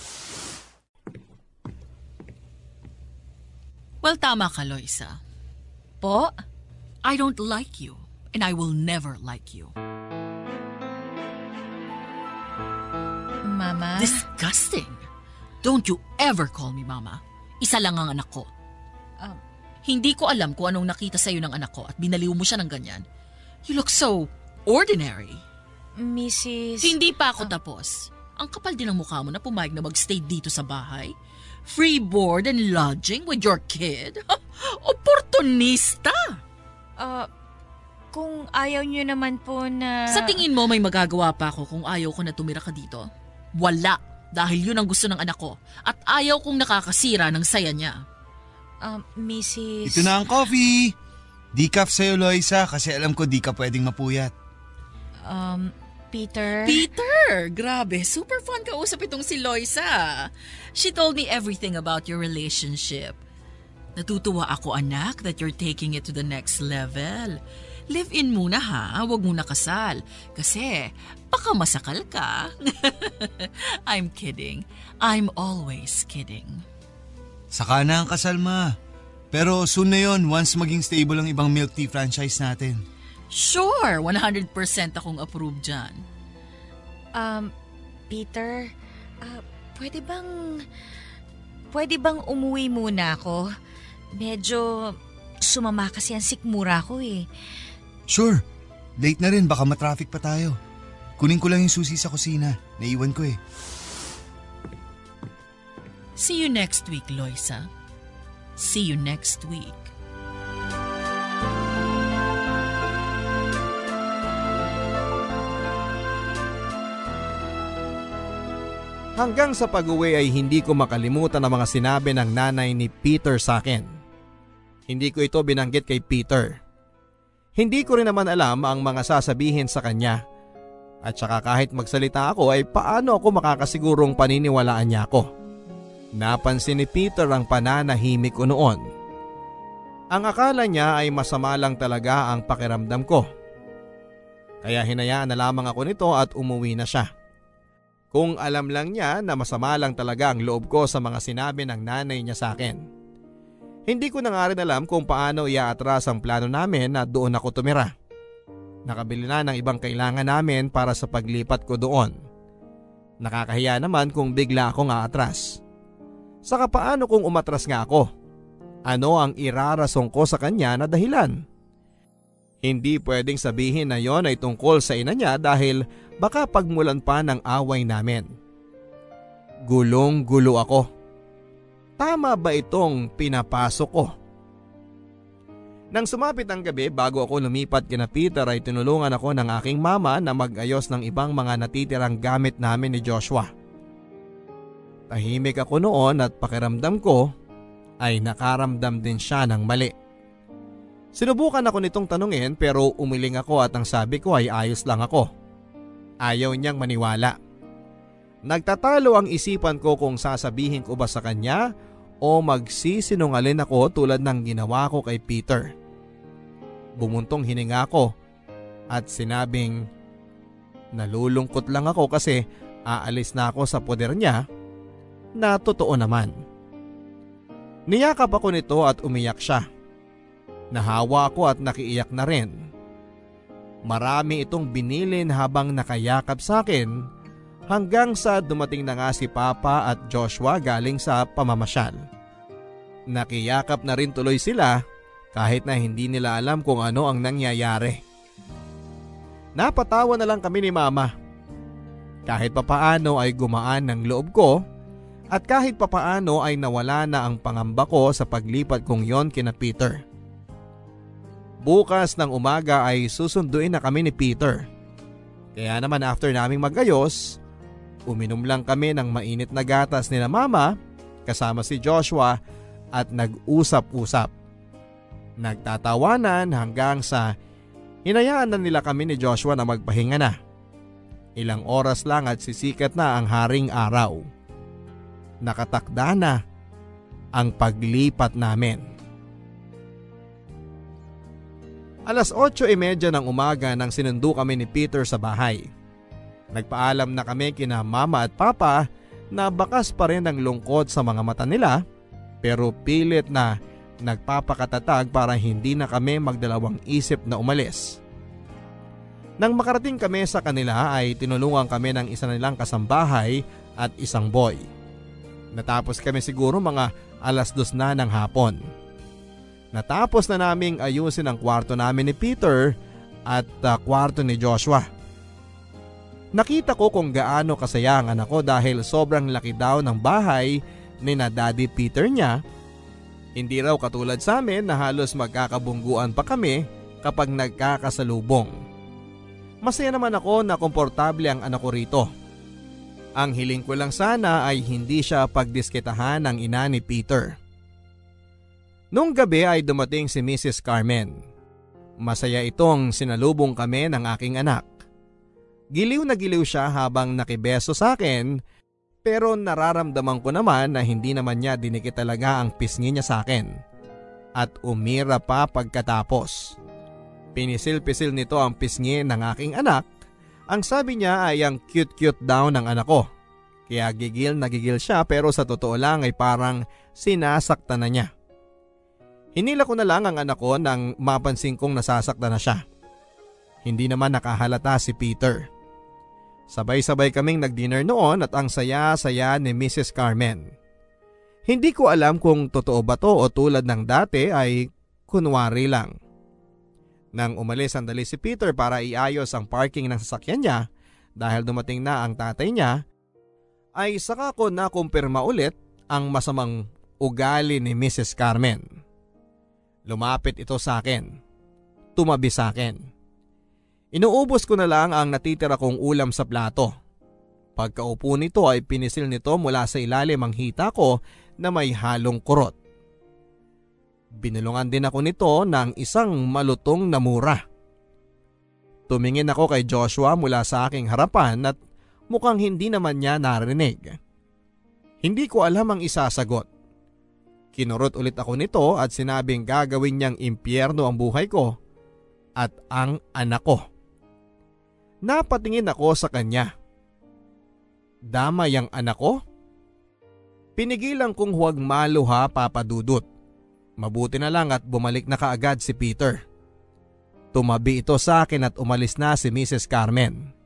Well, tama ka, Loisa. Po? I don't like you, and I will never like you. Mama? Disgusting. Don't you ever call me Mama. Isa lang ang anak ko. Hindi ko alam kung anong nakita sa'yo ng anak ko at binaliw mo siya ng ganyan. You look so ordinary. Mrs. Hindi pa ako tapos. Ang kapal din ng mukha mo na pumayag na magstay dito sa bahay. Free board and lodging with your kid? Oportunista! Kung ayaw niyo naman po na... Sa tingin mo may magagawa pa ako kung ayaw ko na tumira ka dito? Wala, dahil yun ang gusto ng anak ko. At ayaw kong nakakasira ng saya niya. Mrs. Ito na ang coffee. Decaf sa'yo, Loisa, kasi alam ko di ka pwedeng mapuyat. Peter? Peter! Grabe, super fun kausap itong si Loisa. She told me everything about your relationship. Natutuwa ako, anak, that you're taking it to the next level. Live-in muna ha, huwag muna kasal. Kasi baka masakal ka. I'm kidding. I'm always kidding. Saka na ang kasal, Ma. Pero soon na yon once maging stable ang ibang milk tea franchise natin. Sure, 100% akong approve dyan. Peter, pwede bang umuwi muna ako? Medyo sumama kasi ang sikmura ko eh. Sure. Late na rin, baka matraffic pa tayo. Kunin ko lang yung susi sa kusina. Naiwan ko eh. See you next week, Loisa. See you next week. Hanggang sa pag-uwi ay hindi ko makalimutan ang mga sinabi ng nanay ni Peter sa akin. Hindi ko ito binanggit kay Peter. Hindi ko rin naman alam ang mga sasabihin sa kanya. At saka kahit magsalita ako ay paano ako makakasigurong paniniwalaan niya ako. Napansin ni Peter ang pananahimik ko noon. Ang akala niya ay masama lang talaga ang pakiramdam ko. Kaya hinayaan na lamang ako nito at umuwi na siya. Kung alam lang niya na masama lang talaga ang loob ko sa mga sinabi ng nanay niya sa akin. Hindi ko na nga rin alam kung paano iaatras ang plano namin na doon ako tumira. Nakabili na ng ibang kailangan namin para sa paglipat ko doon. Nakakahiya naman kung bigla akong aatras. Saka paano kung umatras nga ako? Ano ang irarasong ko sa kanya na dahilan? Hindi pwedeng sabihin na yon ay tungkol sa ina niya dahil baka pagmulan pa ng away namin. Gulong-gulo ako. Tama ba itong pinapasok ko? Nang sumapit ang gabi bago ako lumipat kina Peter ay tinulungan ako ng aking mama na mag-ayos ng ibang mga natitirang gamit namin ni Joshua. Tahimik ako noon at pakiramdam ko ay nakaramdam din siya ng mali. Sinubukan ako nitong tanungin pero umiling ako at ang sabi ko ay ayos lang ako. Ayaw niyang maniwala. Nagtatalo ang isipan ko kung sasabihin ko ba sa kanya o magsisinungaling ako tulad ng ginawa ko kay Peter. Bumuntong hininga ako at sinabing nalulungkot lang ako kasi aalis na ako sa poder niya na totoo naman. Niyakap ako nito at umiyak siya. Nahawa ako at nakiiyak na rin Marami itong binilin habang nakayakap sa akin hanggang sa dumating na nga si Papa at Joshua galing sa pamamasyal. Nakiyakap na rin tuloy sila kahit na hindi nila alam kung ano ang nangyayari. Napatawa na lang kami ni Mama. Kahit papaano ay gumaan ng loob ko at kahit papaano ay nawala na ang pangamba ko sa paglipat kong yon kina Peter. Bukas ng umaga ay susunduin na kami ni Peter. Kaya naman after naming magayos, uminom lang kami ng mainit na gatas nila Mama kasama si Joshua at nag-usap-usap. Nagtatawanan hanggang sa hinayaan na nila kami ni Joshua na magpahinga na. Ilang oras lang at sisikat na ang haring araw. Nakatakda na ang paglipat namin. 8:30 ng umaga nang sinundo kami ni Peter sa bahay. Nagpaalam na kami kina Mama at Papa na bakas pa rin ang lungkot sa mga mata nila pero pilit na nagpapakatatag para hindi na kami magdalawang isip na umalis. Nang makarating kami sa kanila ay tinulungan kami ng isa nilang kasambahay at isang boy. Natapos kami siguro mga 2:00 na ng hapon. Natapos na naming ayusin ang kwarto namin ni Peter at kwarto ni Joshua. Nakita ko kung gaano kasaya ang anak ko dahil sobrang laki daw ng bahay ni na Daddy Peter niya. Hindi raw katulad sa amin na halos magkakabungguan pa kami kapag nagkakasalubong. Masaya naman ako na komportable ang anak ko rito. Ang hiling ko lang sana ay hindi siya pagdiskitahan ng ina ni Peter. Nung gabi ay dumating si Mrs. Carmen. Masaya itong sinalubong kami ng aking anak. Giliw na giliw siya habang nakibeso sa akin pero nararamdaman ko naman na hindi naman niya dinikit talaga ang pisngi niya sa akin. At umira pa pagkatapos. Pinisil-pisil nito ang pisngi ng aking anak. Ang sabi niya ay ang cute-cute daw ng anak ko. Kaya gigil na gigil siya pero sa totoo lang ay parang sinasaktan na niya. Hinila ko na lang ang anak ko nang mapansin kong nasasaktan na siya. Hindi naman nakahalata si Peter. Sabay-sabay kaming nag-dinner noon at ang saya-saya ni Mrs. Carmen. Hindi ko alam kung totoo ba to o tulad ng dati ay kunwari lang. Nang umalis sandali si Peter para iayos ang parking ng sasakyan niya dahil dumating na ang tatay niya, ay saka ko nakumpirma ulit ang masamang ugali ni Mrs. Carmen. Lumapit ito sa akin. Tumabi sa akin. Inuubos ko na lang ang natitira kong ulam sa plato. Pagkaupo nito ay pinisil nito mula sa ilalim ang hita ko na may halong kurot. Binulungan din ako nito ng isang malutong na mura. Tumingin ako kay Joshua mula sa aking harapan at mukhang hindi naman niya narinig. Hindi ko alam ang isasagot. Kinurot ulit ako nito at sinabing gagawin niyang impyerno ang buhay ko at ang anak ko. Napatingin ako sa kanya. Damay ang anak ko? Pinigilan kong huwag maluha, Papa Dudut. Mabuti na lang at bumalik na kaagad si Peter. Tumabi ito sa akin at umalis na si Mrs. Carmen.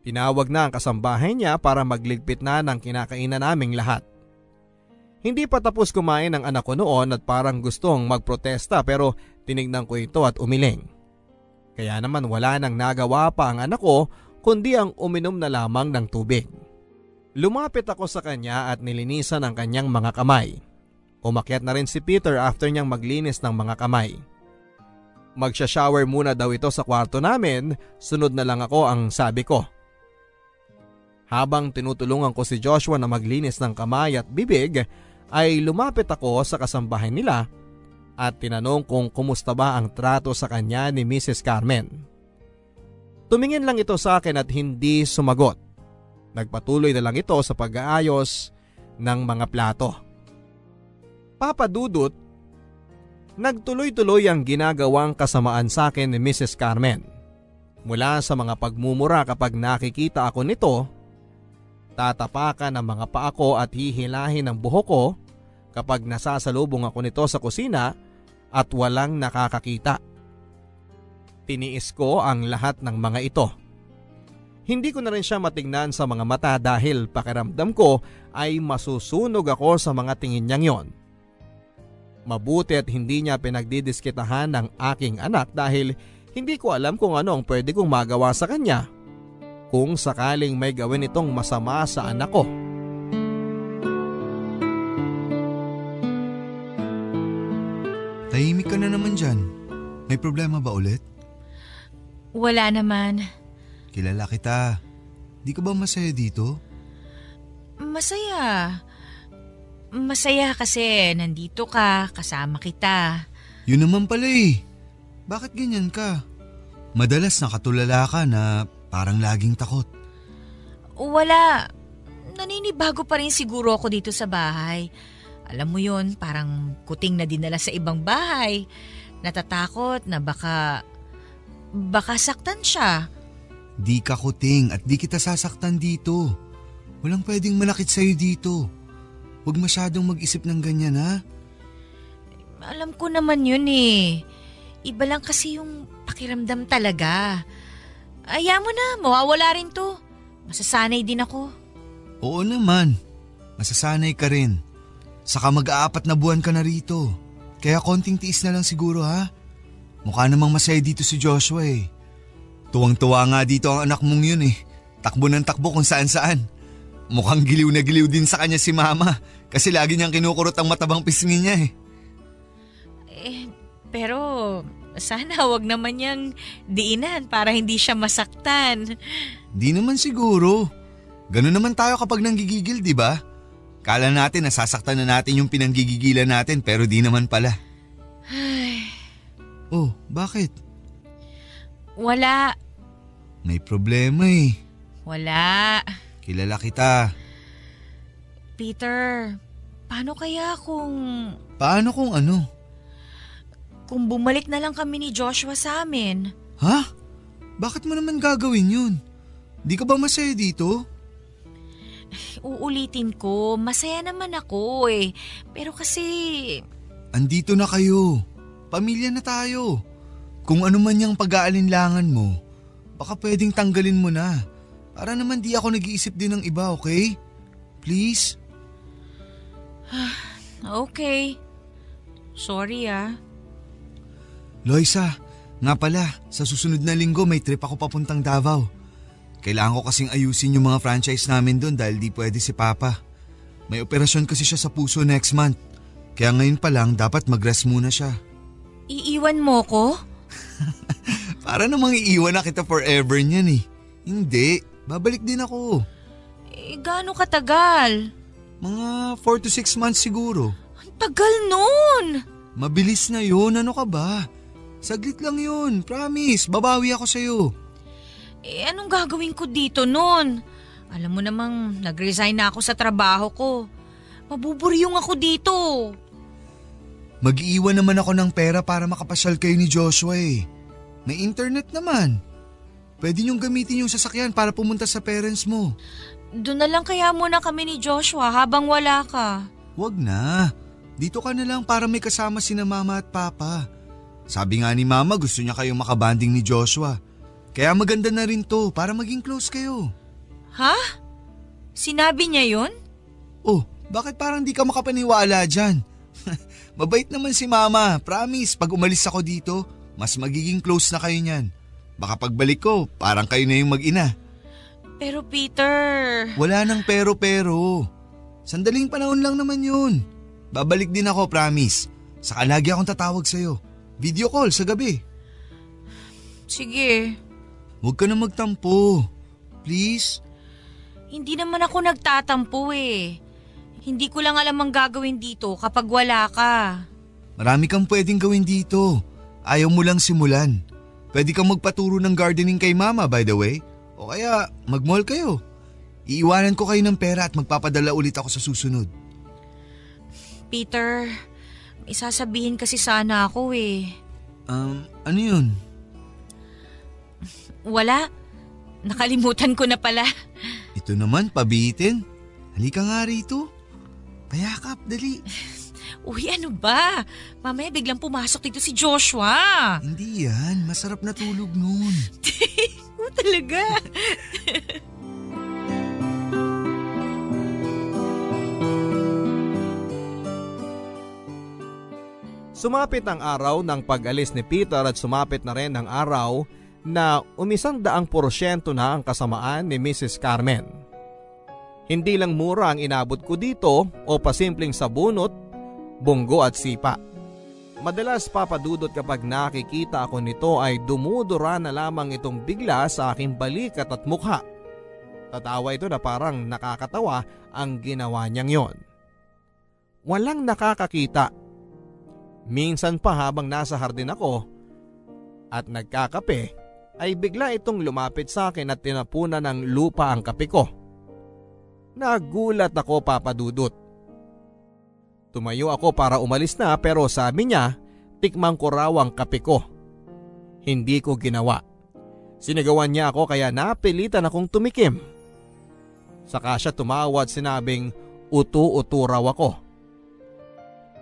Tinawag na ang kasambahay niya para magligpit na ng kinakainan naming lahat. Hindi pa tapos kumain ang anak ko noon at parang gustong magprotesta pero tinignan ko ito at umiling. Kaya naman wala nang nagawa pa ang anak ko kundi ang uminom na lamang ng tubig. Lumapit ako sa kanya at nilinisan ang kanyang mga kamay. Umakyat na rin si Peter after niyang maglinis ng mga kamay. Magsha-shower muna daw ito sa kwarto namin, sunod na lang ako ang sabi ko. Habang tinutulungan ko si Joshua na maglinis ng kamay at bibig, ay lumapit ako sa kasambahay nila at tinanong kung kumusta ba ang trato sa kanya ni Mrs. Carmen. Tumingin lang ito sa akin at hindi sumagot. Nagpatuloy na lang ito sa pag-aayos ng mga plato. Papa Dudut, nagtuloy-tuloy ang ginagawang kasamaan sa akin ni Mrs. Carmen. Mula sa mga pagmumura kapag nakikita ako nito, tatapakan ang mga paa ko at hihilahin ang buhok ko kapag nasasalubong ako nito sa kusina at walang nakakakita. Tiniis ko ang lahat ng mga ito. Hindi ko na rin siya matingnan sa mga mata dahil pakiramdam ko ay masusunog ako sa mga tingin niyang yon. Mabuti at hindi niya pinagdidiskitahan ng aking anak dahil hindi ko alam kung ano ang pwede kong magawa sa kanya kung sakaling may gawin itong masama sa anak ko. Tahimik ka na naman dyan. May problema ba ulit? Wala naman. Kilala kita. Di ka ba masaya dito? Masaya. Masaya kasi nandito ka, kasama kita. Yun naman pala eh. Bakit ganyan ka? Madalas nakatulala ka na parang laging takot. Wala. Naninibago pa rin siguro ako dito sa bahay. Alam mo yun, parang kuting na dinala sa ibang bahay. Natatakot na baka saktan siya. Di ka kuting at di kita sasaktan dito. Walang pwedeng malakit sa'yo dito. Huwag masyadong mag-isip ng ganyan ha. Alam ko naman yun eh. Iba lang kasi yung pakiramdam talaga. Aya mo na, mawawala rin to. Masasanay din ako. Oo naman. Masasanay ka rin. Saka mag-aapat na buwan ka na rito. Kaya konting tiis na lang siguro ha. Mukha namang masaya dito si Joshua eh. Tuwang-tuwa nga dito ang anak mong yun eh. Takbo ng takbo kung saan-saan. Mukhang giliw na giliw din sa kanya si mama kasi lagi niyang kinukurot ang matabang pisngi niya eh. Pero sana wag naman niyang diinan para hindi siya masaktan. Di naman siguro. Ganun naman tayo kapag nanggigigil, di ba? Kala natin nasasaktan na natin yung pinanggigigilan natin pero di naman pala. Oh, bakit? Wala. May problema eh. Wala. Kilala kita. Peter, paano kaya kung Paano kung ano? Kung bumalik na lang kami ni Joshua sa amin? Ha? Bakit mo naman gagawin yun? Di ka ba masaya dito? Uulitin ko, masaya naman ako eh. Pero kasi Andito na kayo. Pamilya na tayo. Kung ano man yung pag-aalinlangan mo, baka pwedeng tanggalin mo na. Para naman di ako nag-iisip din ng iba, okay? Please? okay. Sorry ah. Loisa, nga pala, sa susunod na linggo may trip ako papuntang Davao. Kailangan ko kasing ayusin yung mga franchise namin doon dahil di pwede si Papa. May operasyon kasi siya sa puso next month. Kaya ngayon pa lang dapat mag-rest muna siya. Iiwan mo ko? Para namang iiwan na kita forever niyan eh. Hindi, babalik din ako. Gaano katagal? Mga 4 to 6 months siguro. Ang tagal nun! Mabilis na yun, ano ka ba? Saglit lang yun, promise, babawi ako sa'yo. Anong gagawin ko dito nun? Alam mo namang nag-resign na ako sa trabaho ko. Mabuburyong ako dito. Mag-iiwan naman ako ng pera para makapasyal kayo ni Joshua eh. May internet naman. Pwede niyong gamitin yung sasakyan para pumunta sa parents mo. Doon na lang kaya muna kami ni Joshua habang wala ka. Wag na. Dito ka na lang para may kasama sina Mama at Papa. Sabi nga ni Mama gusto niya kayong makabanding ni Joshua. Kaya maganda na rin to para maging close kayo. Ha? Sinabi niya yun? Oh, bakit parang di ka makapaniwala dyan? Mabait naman si Mama. Promise, pag umalis ako dito, mas magiging close na kayo niyan. Baka pagbalik ko, parang kayo na yung mag-ina. Pero Peter… Wala nang pero-pero. Sandaling panahon lang naman yun. Babalik din ako, promise. Saka lagi akong tatawag sa'yo. Video call sa gabi. Sige. Huwag ka na magtampo. Please? Hindi naman ako nagtatampo eh. Hindi ko lang alam ang gagawin dito kapag wala ka. Marami kang pwedeng gawin dito. Ayaw mo lang simulan. Pwede kang magpaturo ng gardening kay Mama, by the way. O kaya mag-mall kayo. Iiwanan ko kayo ng pera at magpapadala ulit ako sa susunod. Peter, may sasabihin kasi sana ako eh. Ano yun? Wala. Nakalimutan ko na pala. Ito naman, pabitin. Halika nga rito. Payakap, dali. Uy, ano ba? Mamaya biglang pumasok dito si Joshua. Hindi yan. Masarap na tulog nun. Talaga? Sumapit ang araw ng pag-alis ni Peter at sumapit na rin ang araw na 100% na ang kasamaan ni Mrs. Carmen. Hindi lang mura ang inabot ko dito o pasimpleng sabunot, bunggo at sipa. Madalas papadudot kapag nakikita ako nito ay dumudura na lamang itong bigla sa aking balikat at mukha. Tatawa ito na parang nakakatawa ang ginawa niyang yon. Walang nakakakita. Minsan pa habang nasa hardin ako at nagkakape ay bigla itong lumapit sa akin at tinapunan ng lupa ang kape ko. Nagulat ako, papadudot. Tumayo ako para umalis na pero sabi niya tikman ko raw ang kape ko. Hindi ko ginawa. Sinigawan niya ako kaya napilitan akong tumikim. Saka siya tumawa at sinabing utu-utu raw ako.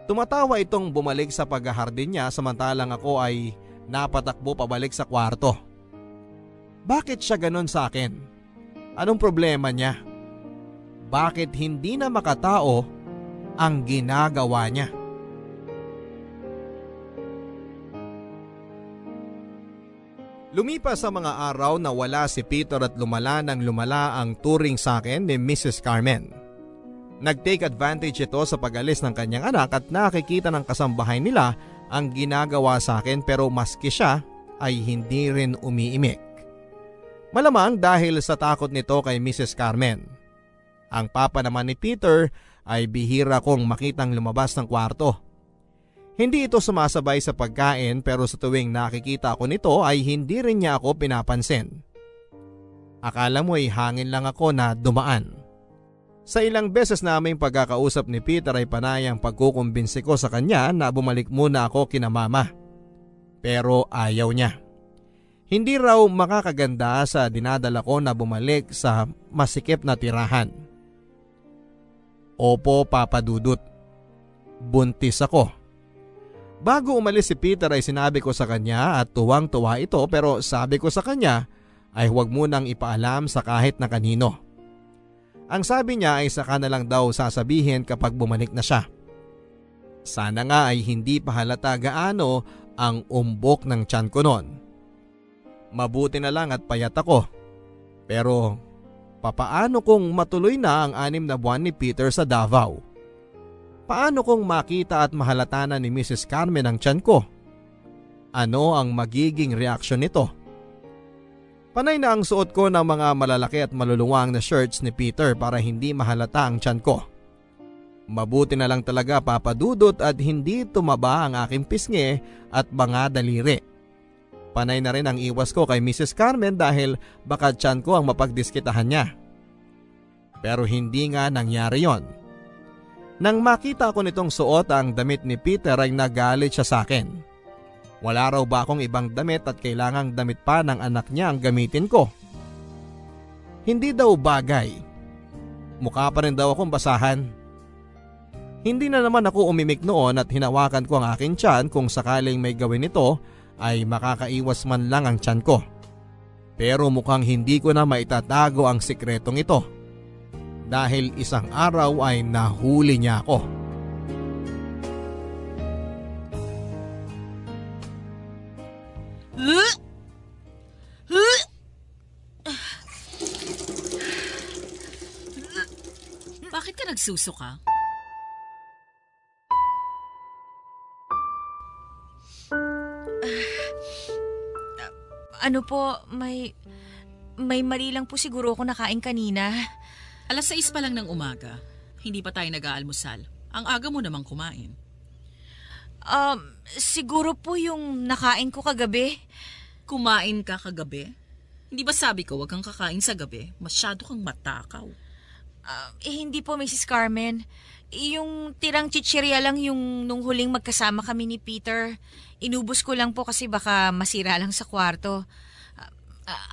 Tumatawa itong bumalik sa paghahardin niya samantalang ako ay napatakbo pabalik sa kwarto. Bakit siya ganon sa akin? Anong problema niya? Bakit hindi na makatao ang ginagawa niya? Lumipas sa mga araw na wala si Peter at lumala ng lumala ang turing sa akin ni Mrs. Carmen. Nag-take advantage ito sa pag-alis ng kanyang anak at nakikita ng kasambahay nila ang ginagawa sa akin pero maski siya ay hindi rin umiimik. Malamang dahil sa takot nito kay Mrs. Carmen. Ang papa naman ni Peter ay bihira kong makitang lumabas ng kwarto. Hindi ito sumasabay sa pagkain pero sa tuwing nakikita ko nito ay hindi rin niya ako pinapansin. Akala mo ay hangin lang ako na dumaan. Sa ilang beses naming pagkakausap ni Peter ay panayang pagkukumbinsi ko sa kanya na bumalik muna ako kina mama. Pero ayaw niya. Hindi raw makakaganda sa dinadala ko na bumalik sa masikip na tirahan. Opo, papadudot. Buntis ako. Bago umalis si Peter ay sinabi ko sa kanya at tuwang-tuwa ito pero sabi ko sa kanya ay huwag munang ipaalam sa kahit na kanino. Ang sabi niya ay saka na lang daw sasabihin kapag bumalik na siya. Sana nga ay hindi pa halata gaano ang umbok ng tiyan ko noon. Mabuti na lang at payat ako. Pero papaano kung matuloy na ang 6 na buwan ni Peter sa Davao? Paano kung makita at mahalata na ni Mrs. Carmen ang tiyan ko? Ano ang magiging reaksyon nito? Panay na ang suot ko ng mga malalaki at maluluwang na shirts ni Peter para hindi mahalata ang tiyan ko. Mabuti na lang talaga, papadudot, at hindi tumaba ang aking pisngi at mga daliri. Panay na rin ang iwas ko kay Mrs. Carmen dahil baka tiyan ko ang mapagdiskitahan niya. Pero hindi nga nangyari yon. Nang makita ko nitong suot ang damit ni Peter ay nagalit siya sa akin. Wala raw ba akong ibang damit at kailangang damit pa ng anak niya ang gamitin ko? Hindi daw bagay. Mukha pa rin daw akong basahan. Hindi na naman ako umimik noon at hinawakan ko ang aking tiyan kung sakaling may gawin ito ay makakaiwas man lang ang tiyan ko. Pero mukhang hindi ko na maitatago ang sikretong ito. Dahil isang araw ay nahuli niya ako. Bakit ka nagsusuka? Ano po, may mali lang po siguro ako nakain kanina. 6:00 pa lang ng umaga. Hindi pa tayo nag-aalmusal. Ang aga mo namang kumain. Siguro po yung nakain ko kagabi. Kumain ka kagabi? Hindi ba sabi ko wag kang kakain sa gabi? Masyado kang matakaw. Hindi po, Mrs. Carmen. Yung tirang chichirya lang yung nung huling magkasama kami ni Peter. Inubos ko lang po kasi baka masira lang sa kwarto.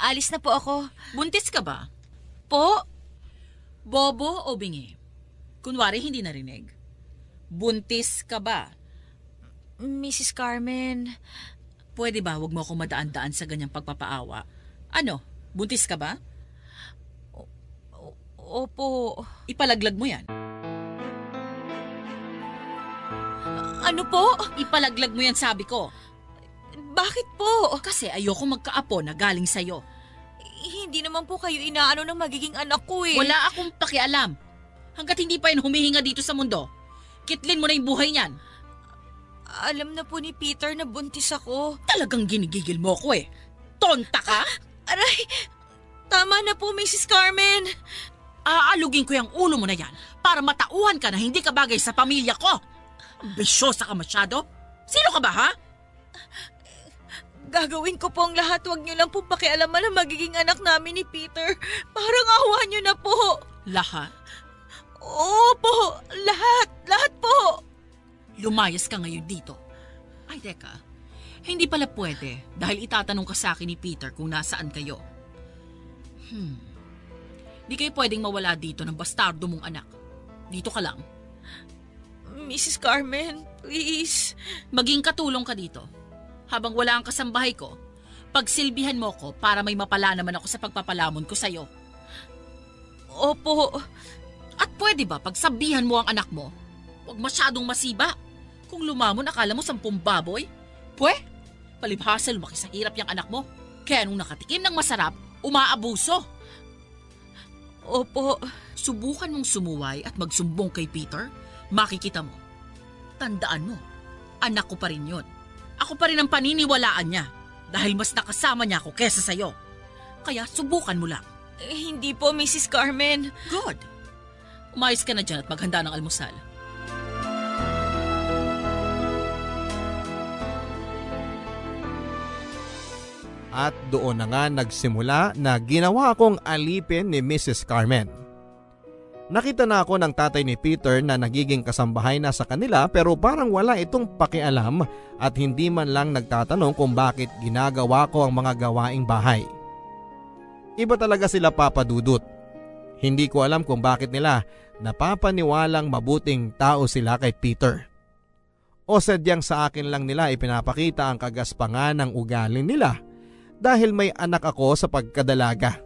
Alis na po ako. Buntis ka ba? Po? Bobo o bingi? Kunwari hindi narinig. Buntis ka ba? Mrs. Carmen, Pwede ba wag mo akong madaan-daan sa ganyang pagpapaawa? Ano, buntis ka ba? opo. Ipalaglag mo yan. Ano po? Ipalaglag mo yan, sabi ko. Bakit po? Kasi ayoko magkaapo na galing sa'yo. Hindi naman po kayo inaano ng magiging anak ko eh. Wala akong pakialam. Hanggat hindi pa yan humihinga dito sa mundo, kitlin mo na yung buhay niyan. Alam na po ni Peter na buntis ako. Talagang ginigigil mo ko eh. Tonta ka? Aray! Tama na po, Mrs. Carmen. Aalugin ko yung ulo mo na yan para matauhan ka na hindi ka bagay sa pamilya ko. Bisyosa ka masyado. Sino ka ba, ha? Gagawin ko po ang lahat. Huwag niyo lang po pakialaman na magiging anak namin ni Peter. Parang awa niyo na po. Lahat? Opo, lahat. Lahat po. Lumayas ka ngayon dito. Ay, teka. Hindi pala pwede dahil itatanong ka sa akin ni Peter kung nasaan kayo. Di kayo pwedeng mawala dito ng bastardo mong anak. Dito ka lang. Mrs. Carmen, please. Maging katulong ka dito. Habang wala ang kasambahay ko, pagsilbihan mo ko para may mapala naman ako sa pagpapalamon ko sa'yo. Opo. At pwede ba pagsabihan mo ang anak mo? Huwag masyadong masiba. Kung lumamon, akala mo 10 baboy? Pwe, palibhasa lumaki sa hirap yung anak mo. Kaya nung nakatikim ng masarap, umaabuso. Opo. Subukan mong sumuway at magsumbong kay Peter, makikita mo. Tandaan mo, anak ko pa rin yun. Ako pa rin ang paniniwalaan niya dahil mas nakasama niya ako kesa sa'yo. Kaya subukan mo lang. Hindi po, Mrs. Carmen. Good. Umayos ka na dyan at maghanda ng almusal. At doon na nga nagsimula na ginawa kong alipin ni Mrs. Carmen. Nakita na ako ng tatay ni Peter na nagiging kasambahay na sa kanila pero parang wala itong pakialam at hindi man lang nagtatanong kung bakit ginagawa ko ang mga gawaing bahay. Iba talaga sila papadudot. Hindi ko alam kung bakit nila napapaniwalang mabuting tao sila kay Peter. O sadyang sa akin lang nila ipinapakita ang kagaspangan ng ugali nila dahil may anak ako sa pagkadalaga.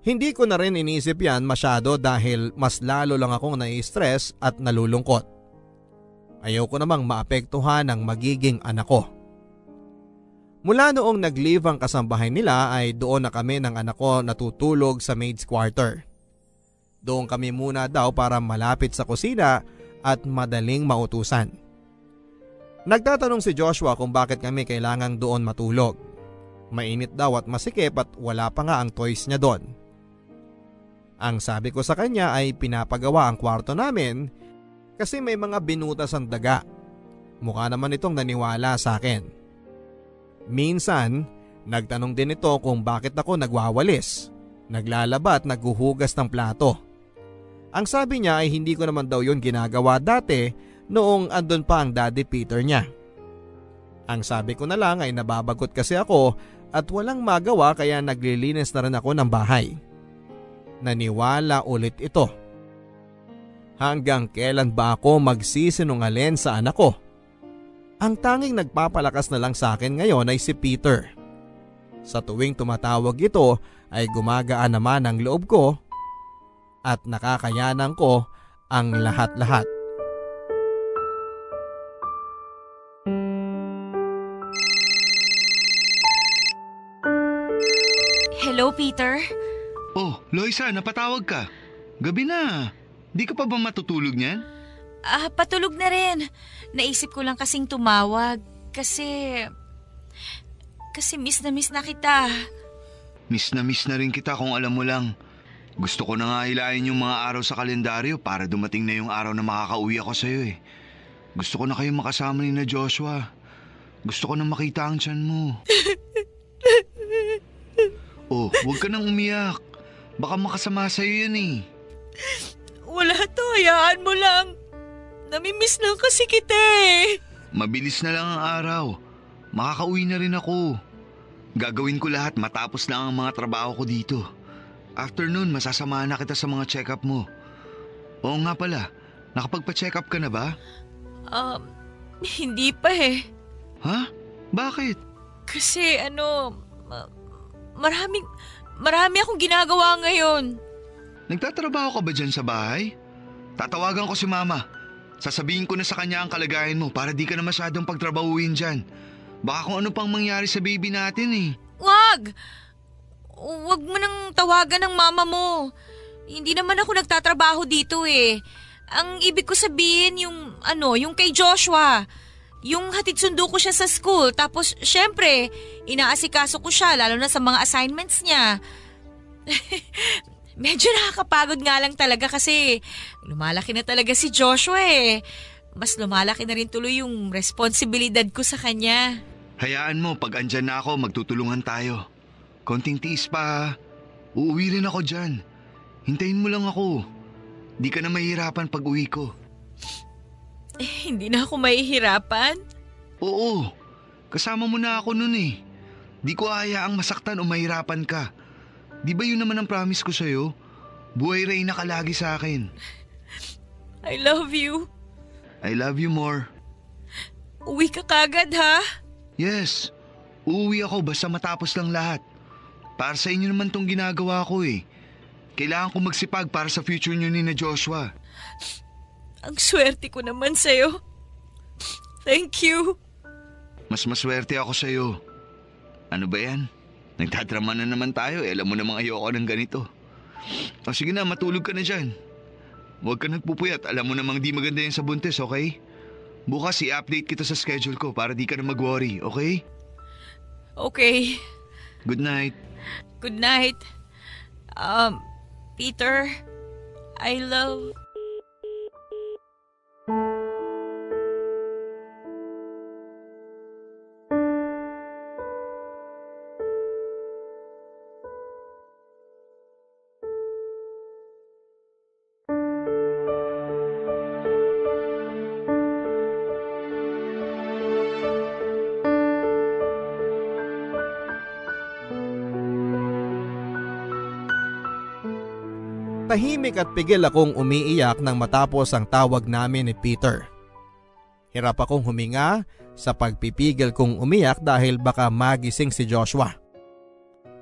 Hindi ko na rin inisip yan masyado dahil mas lalo lang akong nai-stress at nalulungkot. Ayaw ko namang maapektuhan ang magiging anak ko. Mula noong nag-leave ang kasambahay nila ay doon na kami ng anak ko natutulog sa maid's quarter. Doon kami muna daw para malapit sa kusina at madaling mautusan. Nagtatanong si Joshua kung bakit kami kailangang doon matulog. Mainit daw at masikip at wala pa nga ang toys niya doon. Ang sabi ko sa kanya ay pinapagawa ang kwarto namin kasi may mga binutas ang daga. Mukha naman itong naniwala sa akin. Minsan, nagtanong din ito kung bakit ako nagwawalis, naglalaba at naghuhugas ng plato. Ang sabi niya ay hindi ko naman daw yun ginagawa dati noong andun pa ang Daddy Peter niya. Ang sabi ko na lang ay nababagot kasi ako at walang magawa kaya naglilinis na rin ako ng bahay. Naniwala ulit ito. Hanggang kailan ba ako magsisinungaling sa anak ko? Ang tanging nagpapalakas na lang sa akin ngayon ay si Peter. Sa tuwing tumatawag ito ay gumagaan naman ang loob ko at nakakayanan ko ang lahat-lahat. Hello, Peter? Oh, Loisa, napatawag ka. Gabi na. Di ka pa ba matutulog niyan? Patulog na rin. Naisip ko lang kasing tumawag kasi miss na kita. Miss na rin kita kung alam mo lang. Gusto ko na nga hilahin yung mga araw sa kalendaryo para dumating na yung araw na makakauwi ako sa'yo eh. Gusto ko na kayong makasama ni na Joshua. Gusto ko na makita ang tiyan mo. Oh, huwag ka nang umiyak. Baka makasama sa'yo yan eh. Wala to, hayaan mo lang. Namimiss lang kasi kita eh. Mabilis na lang ang araw. Makakauwi na rin ako. Gagawin ko lahat matapos lang ang mga trabaho ko dito. After nun, masasamahan na kita sa mga check-up mo. Oo nga pala, nakapagpa-check up ka na ba? Hindi pa eh. Ha? Bakit? Kasi marami akong ginagawa ngayon. Nagtatrabaho ka ba dyan sa bahay? Tatawagan ko si Mama. Sasabihin ko na sa kanya ang kalagayan mo para di ka na masyadong pagtrabahuin dyan. Baka kung ano pang mangyari sa baby natin eh. Wag! Wag mo nang tawagan ng mama mo. Hindi naman ako nagtatrabaho dito eh. Ang ibig ko sabihin yung kay Joshua. Yung hatid sundo ko siya sa school. Tapos syempre, inaasikaso ko siya lalo na sa mga assignments niya. Medyo nakakapagod nga lang talaga kasi lumalaki na talaga si Joshua eh. Mas lumalaki na rin tuloy yung responsibilidad ko sa kanya. Hayaan mo, pag andyan na ako, magtutulungan tayo. Konting tiis pa. Uuwi rin ako dyan. Hintayin mo lang ako. Di ka na mahihirapan pag uwi ko. Hindi na ako mahihirapan? Oo. Kasama mo na ako nun eh. Di ko hayaang masaktan o mahirapan ka. Di ba yun naman ang promise ko sa'yo? Buhay Reyna ka lagi sa akin. I love you. I love you more. Uwi ka kagad ha? Yes. Uuwi ako basta matapos lang lahat. Para sa inyo naman tong ginagawa ko eh. Kailangan ko magsipag para sa future nyo ni na Joshua. Ang swerte ko naman sa'yo. Thank you. Mas maswerte ako sa'yo. Ano ba yan? Nagtadrama na naman tayo eh. Alam mo namang ayoko ng ganito. O sige na, matulog ka na dyan. Huwag ka nagpupuyat. Alam mo namang di maganda yan sa buntis, okay? Bukas i-update kita sa schedule ko para di ka na mag-worry, okay? Okay. Good night. Good night. Peter, I love... Tahimik at pigil akong umiiyak nang matapos ang tawag namin ni Peter. Hirap akong huminga sa pagpipigil kong umiyak dahil baka magising si Joshua.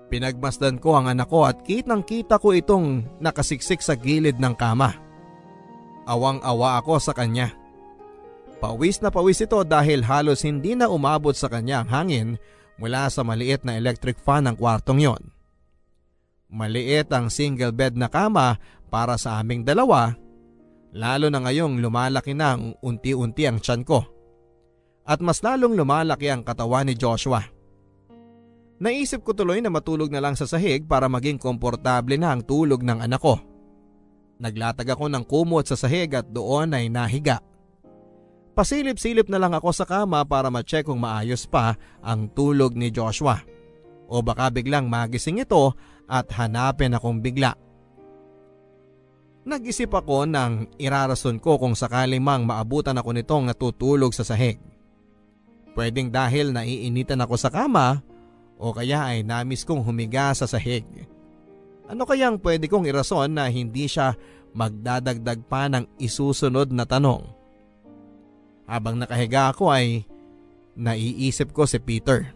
Pinagmasdan ko ang anak ko at kitang-kita ko itong nakasiksik sa gilid ng kama. Awang-awa ako sa kanya. Pawis na pawis ito dahil halos hindi na umabot sa kanya ang hangin mula sa maliit na electric fan ng kwartong yon. Maliit ang single bed na kama para sa aming dalawa, lalo na ngayong lumalaki na unti-unti ang tiyan ko. At mas lalong lumalaki ang katawan ni Joshua. Naisip ko tuloy na matulog na lang sa sahig para maging komportable na ang tulog ng anak ko. Naglatag ako ng kumot sa sahig at doon ay nahiga. Pasilip-silip na lang ako sa kama para ma-check kung maayos pa ang tulog ni Joshua. O baka biglang magising ito at hanapin akong bigla. Nag-isip ako ng irarason ko kung sakali mang maabutan ako nitong natutulog sa sahig. Pwedeng dahil naiinitan ako sa kama o kaya ay namis kong humiga sa sahig. Ano kayang pwede kong irason na hindi siya magdadagdag pa ng isusunod na tanong? Habang nakahiga ako ay naiisip ko si Peter.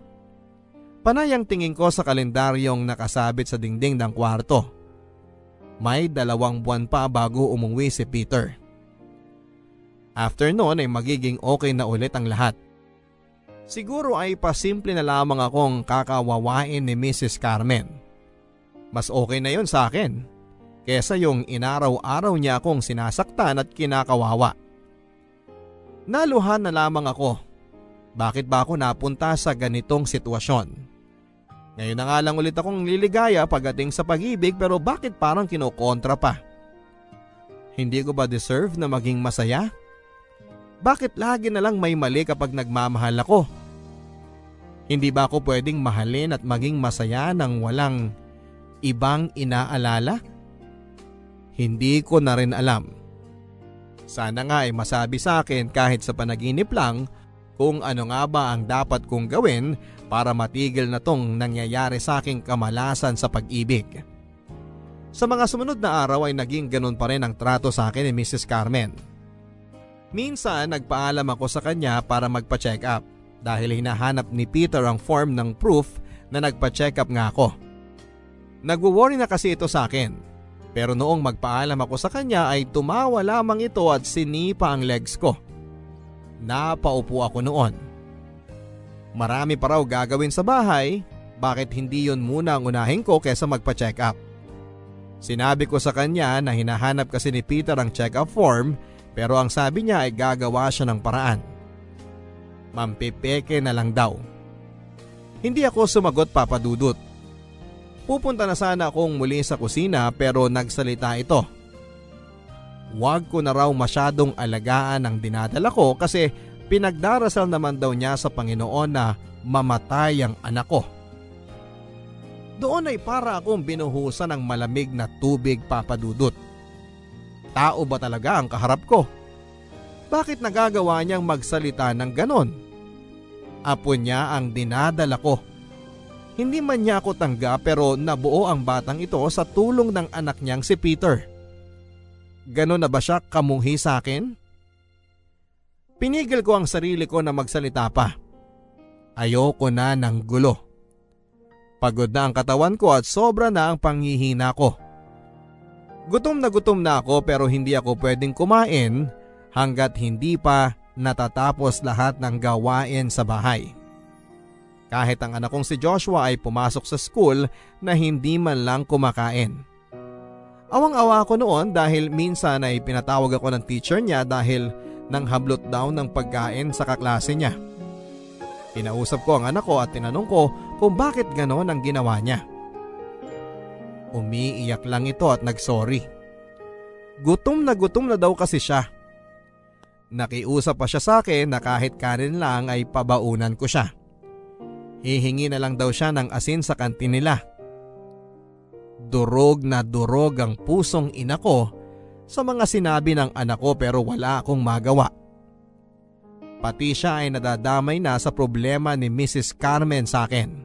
Panay ang tingin ko sa kalendaryong nakasabit sa dingding ng kwarto. May 2 buwan pa bago umuwi si Peter. After noon ay magiging okay na ulit ang lahat. Siguro ay pasimple na lamang akong kakawawain ni Mrs. Carmen. Mas okay na yon sa akin kesa yung inaraw-araw niya akong sinasaktan at kinakawawa. Naluhan na lamang ako. Bakit ba ako napunta sa ganitong sitwasyon? Ngayon na nga lang ulit akong liligaya pagdating sa pag-ibig pero bakit parang kinokontra pa? Hindi ko ba deserve na maging masaya? Bakit lagi na lang may mali kapag nagmamahal ako? Hindi ba ako pwedeng mahalin at maging masaya nang walang ibang inaalala? Hindi ko na rin alam. Sana nga ay masabi sa akin kahit sa panaginip lang kung ano nga ba ang dapat kong gawin para matigil na tong nangyayari sa aking kamalasan sa pag-ibig. Sa mga sumunod na araw ay naging ganun pa rin ang trato sa akin ni Mrs. Carmen. Minsan nagpaalam ako sa kanya para magpa-check up dahil hinahanap ni Peter ang form ng proof na nagpa-check up nga ako. Nagwo-worry na kasi ito sa akin, pero noong magpaalam ako sa kanya ay tumawa lamang ito at sinipa ang legs ko. Napaupo ako noon. Marami pa raw gagawin sa bahay, bakit hindi yun muna ang unahin ko kesa magpa-check up? Sinabi ko sa kanya na hinahanap kasi ni Peter ang check-up form pero ang sabi niya ay gagawa siya ng paraan. Mampipeke na lang daw. Hindi ako sumagot, Papa Dudut. Pupunta na sana akong muli sa kusina pero nagsalita ito. Huwag ko na raw masyadong alagaan ang dinadala ko kasi pinagdarasal naman daw niya sa Panginoon na mamatay ang anak ko. Doon ay para akong binuhusan ng malamig na tubig, Papa Dudut. Tao ba talaga ang kaharap ko? Bakit nagagawa niyang magsalita ng ganon? Apo niya ang dinadala ko. Hindi man niya ako tanggap pero nabuo ang batang ito sa tulong ng anak niyang si Peter. Ganon na ba siya kamuhi sa akin? Pinigil ko ang sarili ko na magsalita pa. Ayoko na ng gulo. Pagod na ang katawan ko at sobra na ang panghihina ko. Gutom na ako pero hindi ako pwedeng kumain hanggat hindi pa natatapos lahat ng gawain sa bahay. Kahit ang anak kong si Joshua ay pumasok sa school na hindi man lang kumakain. Awang-awa ako noon dahil minsan ay pinatawag ako ng teacher niya dahil nang hablot daw ng pagkain sa kaklase niya. Kinausap ko ang anak ko at tinanong ko kung bakit ganon ang ginawa niya. Umiiyak lang ito at nagsorry. Gutom na daw kasi siya. Nakiusap pa siya sa akin na kahit kanin lang ay pabaunan ko siya. Hihingi na lang daw siya ng asin sa kantin nila. Durog na durog ang pusong ina ko sa mga sinabi ng anak ko pero wala akong magawa. Pati siya ay nadadamay na sa problema ni Mrs. Carmen sa akin.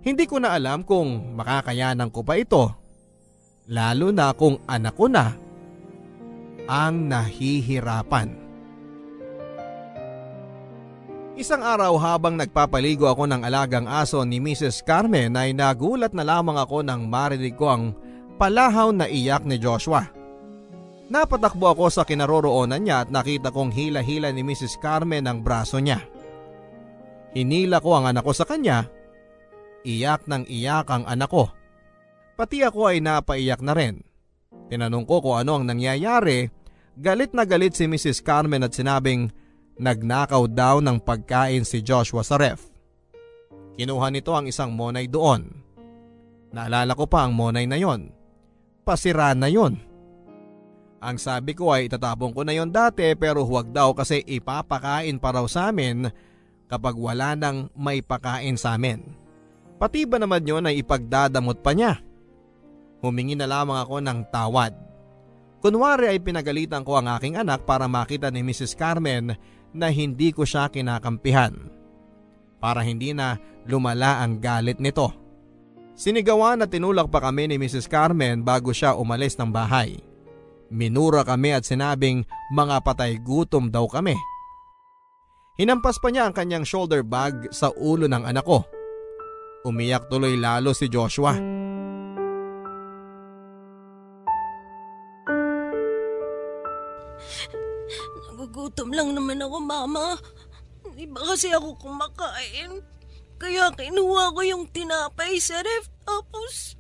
Hindi ko na alam kung makakayanan ko pa ito, lalo na kung anak ko na ang nahihirapan. Isang araw habang nagpapaligo ako ng alagang aso ni Mrs. Carmen ay nagulat na lamang ako nang marinig ko ang palahaw na iyak ni Joshua. Napatakbo ako sa kinaroroonan niya at nakita kong hila-hila ni Mrs. Carmen ang braso niya. Hinila ko ang anak ko sa kanya. Iyak ng iyak ang anak ko. Pati ako ay napaiyak na rin. Tinanong ko kung ano ang nangyayari. Galit na galit si Mrs. Carmen at sinabing nagnakaw daw ng pagkain si Joshua sa ref. Kinuha nito ang isang monay doon. Naalala ko pa ang monay na yon. Pasira na yon. Ang sabi ko ay itatapon ko na yon dati pero huwag daw kasi ipapakain pa raw sa amin kapag wala nang may pakain sa amin. Pati ba naman yon ay ipagdadamot pa niya? Humingi na lamang ako ng tawad. Kunwari ay pinagalitan ko ang aking anak para makita ni Mrs. Carmen na hindi ko siya kinakampihan. Para hindi na lumala ang galit nito. Sinigawan at tinulak pa kami ni Mrs. Carmen bago siya umalis ng bahay. Minura kami at sinabing mga patay gutom daw kami. Hinampas pa niya ang kanyang shoulder bag sa ulo ng anak ko. Umiyak tuloy lalo si Joshua. Nagugutom lang naman ako, Mama. Hindi ba kasi ako kumakain? Kaya kinuha ko yung tinapay sa ref. Tapos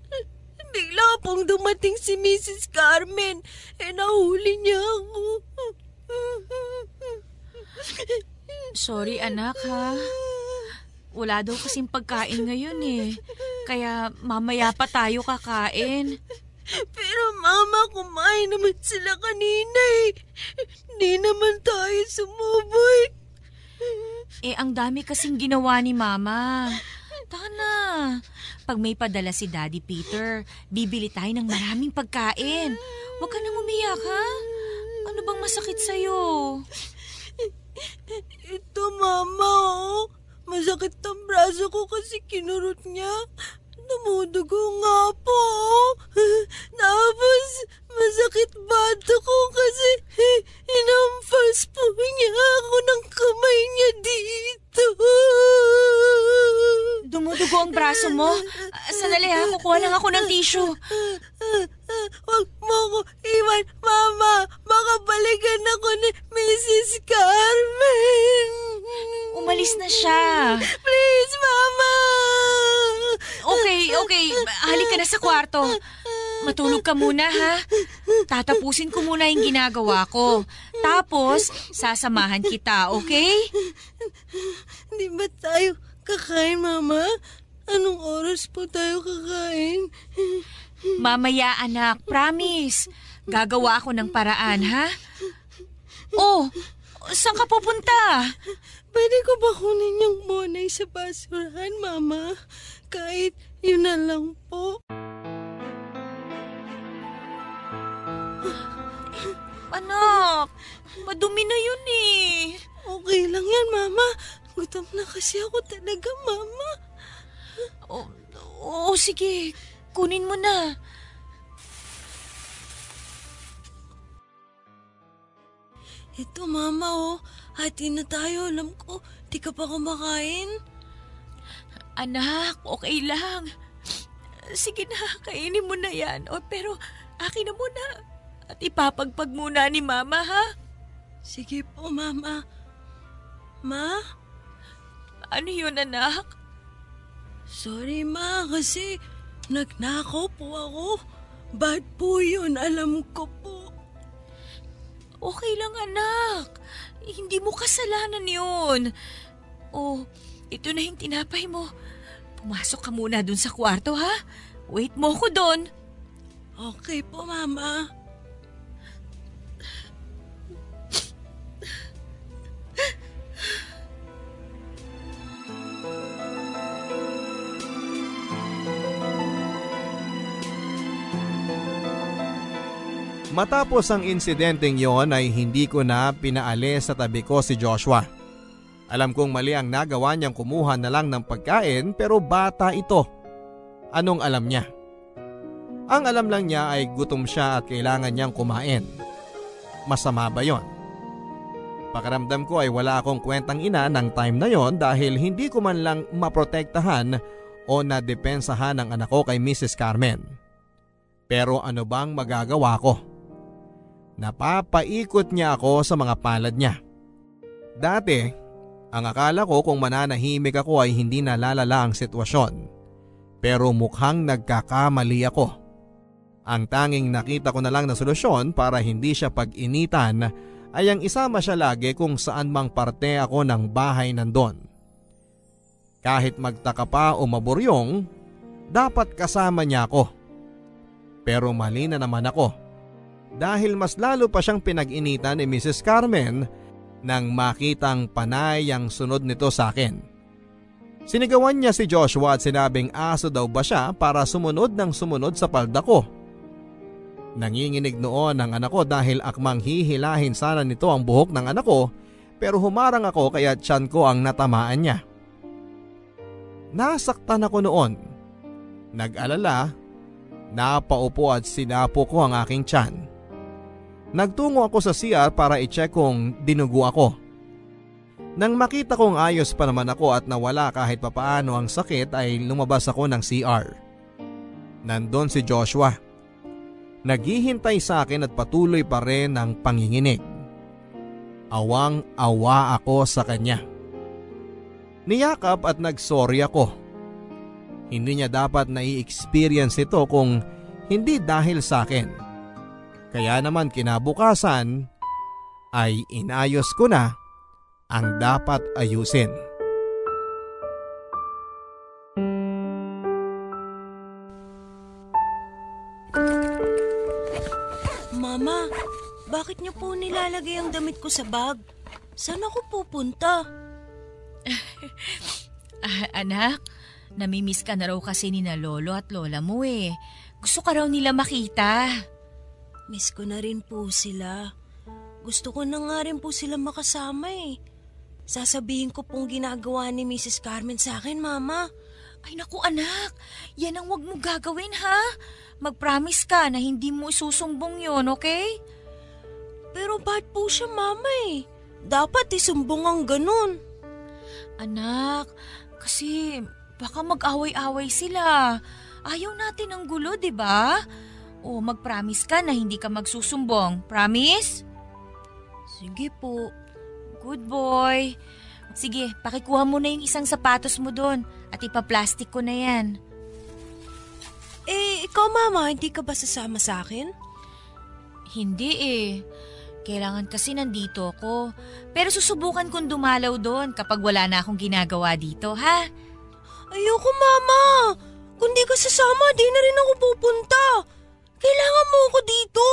bigla pong dumating si Mrs. Carmen. Nahuli niya ako. Sorry anak ha. Wala daw kasing pagkain ngayon eh. Kaya mamaya pa tayo kakain. Pero Mama, kumain naman sila kanina eh. Di naman tayo sumubay. Ang dami kasing ginawa ni Mama. Taka na. Pag may padala si Daddy Peter, bibili tayo ng maraming pagkain. Huwag ka nang umiyak ha. Ano bang masakit sa'yo? Ito, Mama, oh. Masakit ang braso ko kasi kinurot niya. Dumudugo nga po. Tapos masakit bato ko kasi inampas po niya ako ng kamay niya dito. Dumudugo ang braso mo. Sandali ha, kukuha lang ako ng tissue. Huwag mo ko iwan, Mama. Baka balikan ako ni Mrs. Carmen. Umalis na siya. Please, Mama. Okay. Halika na sa kwarto. Matulog ka muna, ha? Tatapusin ko muna yung ginagawa ko. Tapos, sasamahan kita, okay? Di ba tayo kakain, Mama? Anong oras po tayo kakain? Mamaya, anak. Promise. Gagawa ako ng paraan, ha? Oh, saan ka pupunta? Pwede ko ba kunin yung monay sa basurahan, Mama? Kahit yun na lang po. Anak, madumi na yun eh. Okay lang yan, Mama. Gutom na kasi ako talaga, Mama. Sige. Kunin mo na. Ito, Mama, hati na tayo. Alam ko, di ka pa kumakain. Anak, okay lang. Sige na, kainin mo na yan. Pero akin na muna. At ipapagpag muna ni Mama, ha? Sige po, Mama. Ma? Ano yun, anak? Sorry, Ma, kasi nagnakaw po ako. Bad po yun, alam ko po. Okay lang, anak. Hindi mo kasalanan yun. Ito na yung tinapay mo. Pumasok ka muna dun sa kwarto, ha? Wait mo ko dun. Okay po, Mama. Matapos ang insidenteng yon ay hindi ko na pinaalis sa tabi ko si Joshua. Alam kong mali ang nagawa niyang kumuha na lang ng pagkain pero bata ito. Anong alam niya? Ang alam lang niya ay gutom siya at kailangan niyang kumain. Masama ba yon? Pakiramdam ko ay wala akong kwentang ina ng time na yon dahil hindi ko man lang maprotektahan o nadepensahan ang anak ko kay Mrs. Carmen. Pero ano bang magagawa ko? Napapaikot niya ako sa mga palad niya. Dati, ang akala ko kung mananahimik ako ay hindi nalalala ang sitwasyon. Pero mukhang nagkakamali ako. Ang tanging nakita ko na lang na solusyon para hindi siya pag-initan ay ang isama siya lagi kung saan mang parte ako ng bahay nandon. Kahit magtaka pa o maburyong, dapat kasama niya ako. Pero mali na naman ako. Dahil mas lalo pa siyang pinag-initan ni Mrs. Carmen nang makitang panay ang sunod nito sa akin. Sinigawan niya si Joshua at sinabing aso daw ba siya para sumunod ng sumunod sa palda ko. Nanginginig noon ang anak ko dahil akmang hihilahin sana nito ang buhok ng anak ko pero humarang ako kaya tiyan ko ang natamaan niya. Nasaktan ako noon. Nag-alala, napaupo at sinapo ko ang aking tiyan. Nagtungo ako sa CR para i-check kung dinugo ako. Nang makita kong ayos pa naman ako at nawala kahit papaano ang sakit ay lumabas ako ng CR. Nandun si Joshua. Naghihintay sa akin at patuloy pa rin ang panginginig. Awang-awa ako sa kanya. Niyakap at nagsorry ako. Hindi niya dapat nai-experience ito kung hindi dahil sa akin. Kaya naman kinabukasan ay inayos ko na ang dapat ayusin. Mama, bakit niyo po nilalagay ang damit ko sa bag? Saan ako pupunta? Anak, namimiss ka na raw kasi ni na lolo at lola mo eh. Gusto ka raw nila makita. Miss ko na rin po sila. Gusto ko na nga rin po sila makasama eh. Sasabihin ko pong ginagawa ni Mrs. Carmen sa akin, Mama. Ay naku anak, yan ang wag mo gagawin ha. Mag-promise ka na hindi mo isusumbong yon, okay? Pero bad po siya, Mama eh. Dapat isumbong ang ganun. Anak, kasi baka mag-away-away sila. Ayaw natin ng gulo, di ba? O mag-promise ka na hindi ka magsusumbong. Promise? Sige po. Good boy. Sige, pakikuha mo na yung isang sapatos mo doon at ipa-plastic ko na yan. Ikaw Mama, hindi ka ba sasama sa akin? Hindi eh. Kailangan kasi nandito ako. Pero susubukan kong dumalaw doon kapag wala na akong ginagawa dito, ha? Ayoko Mama. Kung di ka sasama, di na rin ako pupunta. Kailangan mo ako dito.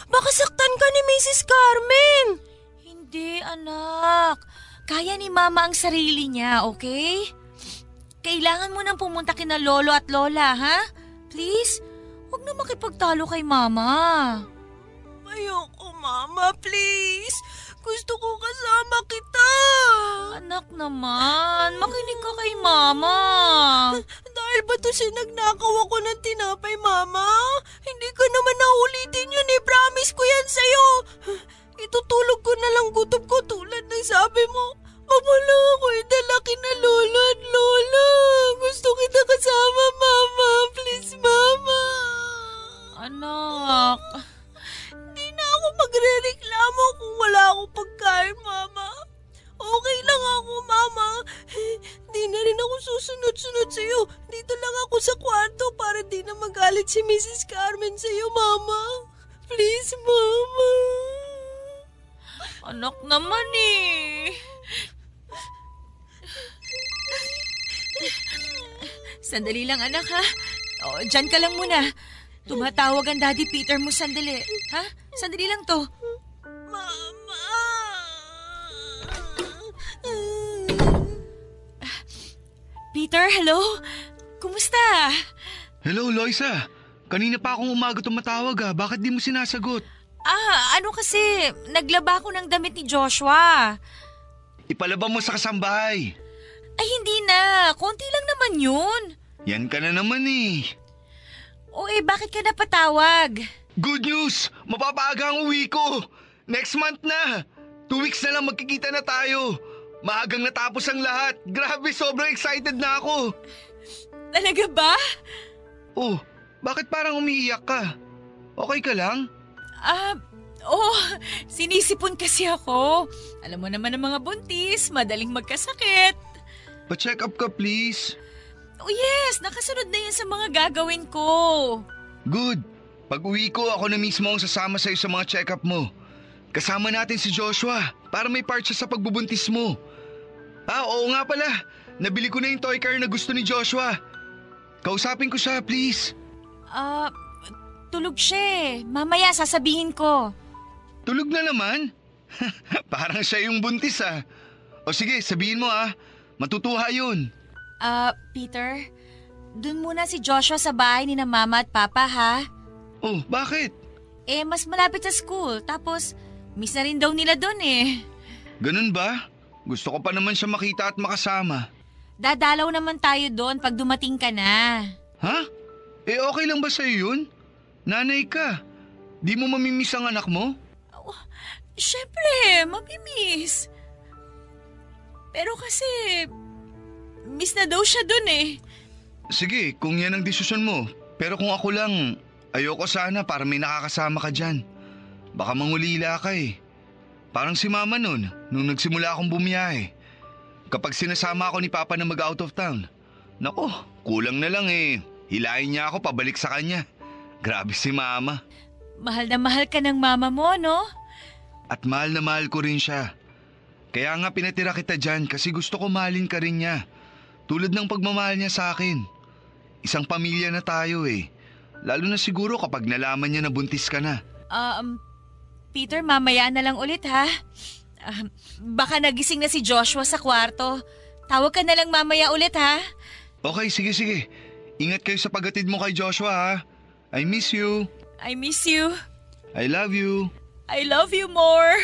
Baka saktan ka ni Mrs. Carmen. Hindi, anak. Kaya ni Mama ang sarili niya, okay? Kailangan mo nang pumunta kina Lolo at Lola, ha? Please, huwag na makipagtalo kay Mama. Ayoko, Mama, please. Gusto ko kasama kita. Anak naman, makinig ka kay Mama. Dahil ba to sinagnakaw ako ng tinapay, Mama? Hindi ko naman naulitin yun eh. Promise ko yan sa'yo. Itutulog ko na lang gutom ko tulad ng sabi mo. Mamala ako idala kina Lolo at Lola. Gusto kita kasama, Mama. Please, Mama. Anak. Hindi na ako magre-reklamo kung wala akong pagkain, Mama. Okay lang ako, Mama. Di na rin ako susunod-sunod sa'yo. Dito lang ako sa kwarto para di na magalit si Mrs. Carmen sa'yo, Mama. Please, Mama. Anak naman eh. Sandali lang anak ha. O, dyan ka lang muna. Tumatawag ang Daddy Peter mo sandali. Ha? Sandali lang to. Mama. Peter, hello? Kumusta? Hello, Loisa. Kanina pa akong umaga tumatawag Bakit di mo sinasagot? Ano kasi, naglaba ko ng damit ni Joshua. Ipalaba mo sa kasambahay. Ay hindi na, konti lang naman yun. Yan ka na naman eh. O bakit ka napatawag? Good news! Mapapaaga ang uwi ko! Next month na! 2 weeks na lang magkikita na tayo. Maagang natapos ang lahat. Grabe, sobrang excited na ako. Talaga ba? Oh, bakit parang umiiyak ka? Okay ka lang? Sinisipon kasi ako. Alam mo naman ang mga buntis, madaling magkasakit. Pa-check up ka please. Oh yes, nakasunod na yan sa mga gagawin ko. Good. Pag uwi ko, ako na mismo ang sasama sa'yo sa mga check-up mo. Kasama natin si Joshua para may part siya sa pagbubuntis mo. Oo nga pala. Nabili ko na yung toy car na gusto ni Joshua. Kausapin ko siya, please. Tulog siya eh. Mamaya sasabihin ko. Tulog na naman? Parang siya yung buntis O sige, sabihin mo Matutuwa yun. Peter, dun muna si Joshua sa bahay ni na Mama at Papa ha? Oh, bakit? Mas malapit sa school. Tapos, miss na rin daw nila dun eh. Ganun ba? Gusto ko pa naman siya makita at makasama. Dadalaw naman tayo doon pag dumating ka na. Ha? Okay lang ba sa'yo yun? Nanay ka. Di mo mamimiss ang anak mo? Siyempre, mamimiss. Pero kasi, miss na daw siya dun eh. Sige, kung yan ang desisyon mo. Pero kung ako lang, ayoko sana para may nakakasama ka dyan. Baka mangulila ka eh. Parang si Mama nun, nung nagsimula akong bumiyahe. Kapag sinasama ako ni Papa na mag-out of town, nako, kulang na lang eh. Hilahin niya ako pabalik sa kanya. Grabe si Mama. Mahal na mahal ka ng mama mo, no? At mahal na mahal ko rin siya. Kaya nga pinatira kita dyan kasi gusto ko mahalin ka rin niya. Tulad ng pagmamahal niya sa akin. Isang pamilya na tayo eh. Lalo na siguro kapag nalaman niya na buntis ka na. Peter, mamaya na lang ulit ha. Baka nagising na si Joshua sa kwarto. Tawag ka na lang mamaya ulit ha. Okay, sige. Ingat kayo sa paghatid mo kay Joshua ha. I miss you. I miss you. I love you. I love you more.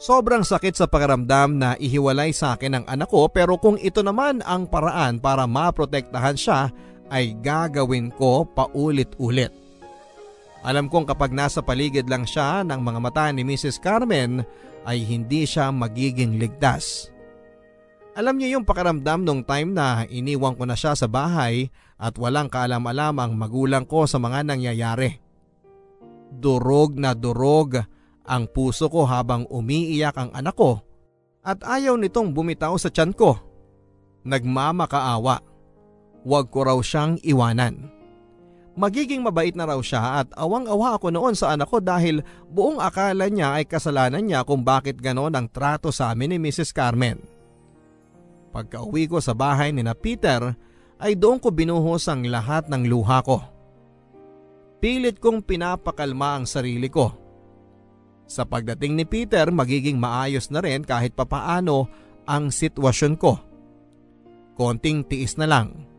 Sobrang sakit sa pakiramdam na ihiwalay sa akin ang anak ko, pero kung ito naman ang paraan para maprotektahan siya ay gagawin ko paulit-ulit. Alam kong kapag nasa paligid lang siya ng mga mata ni Mrs. Carmen ay hindi siya magiging ligtas. Alam niyo yung pakiramdam nung time na iniwan ko na siya sa bahay at walang kaalam-alam ang magulang ko sa mga nangyayari. Durog na durog ang puso ko habang umiiyak ang anak ko at ayaw nitong bumitaw sa tiyan ko. Nagmamakaawa. Huwag ko raw siyang iwanan. Magiging mabait na raw siya at awang-awa ako noon sa anak ko dahil buong akala niya ay kasalanan niya kung bakit ganon ang trato sa amin ni Mrs. Carmen. Pagka-uwi ko sa bahay ni na Peter ay doon ko binuhos ang lahat ng luha ko. Pilit kong pinapakalma ang sarili ko. Sa pagdating ni Peter, magiging maayos na rin kahit papaano ang sitwasyon ko. Konting tiis na lang.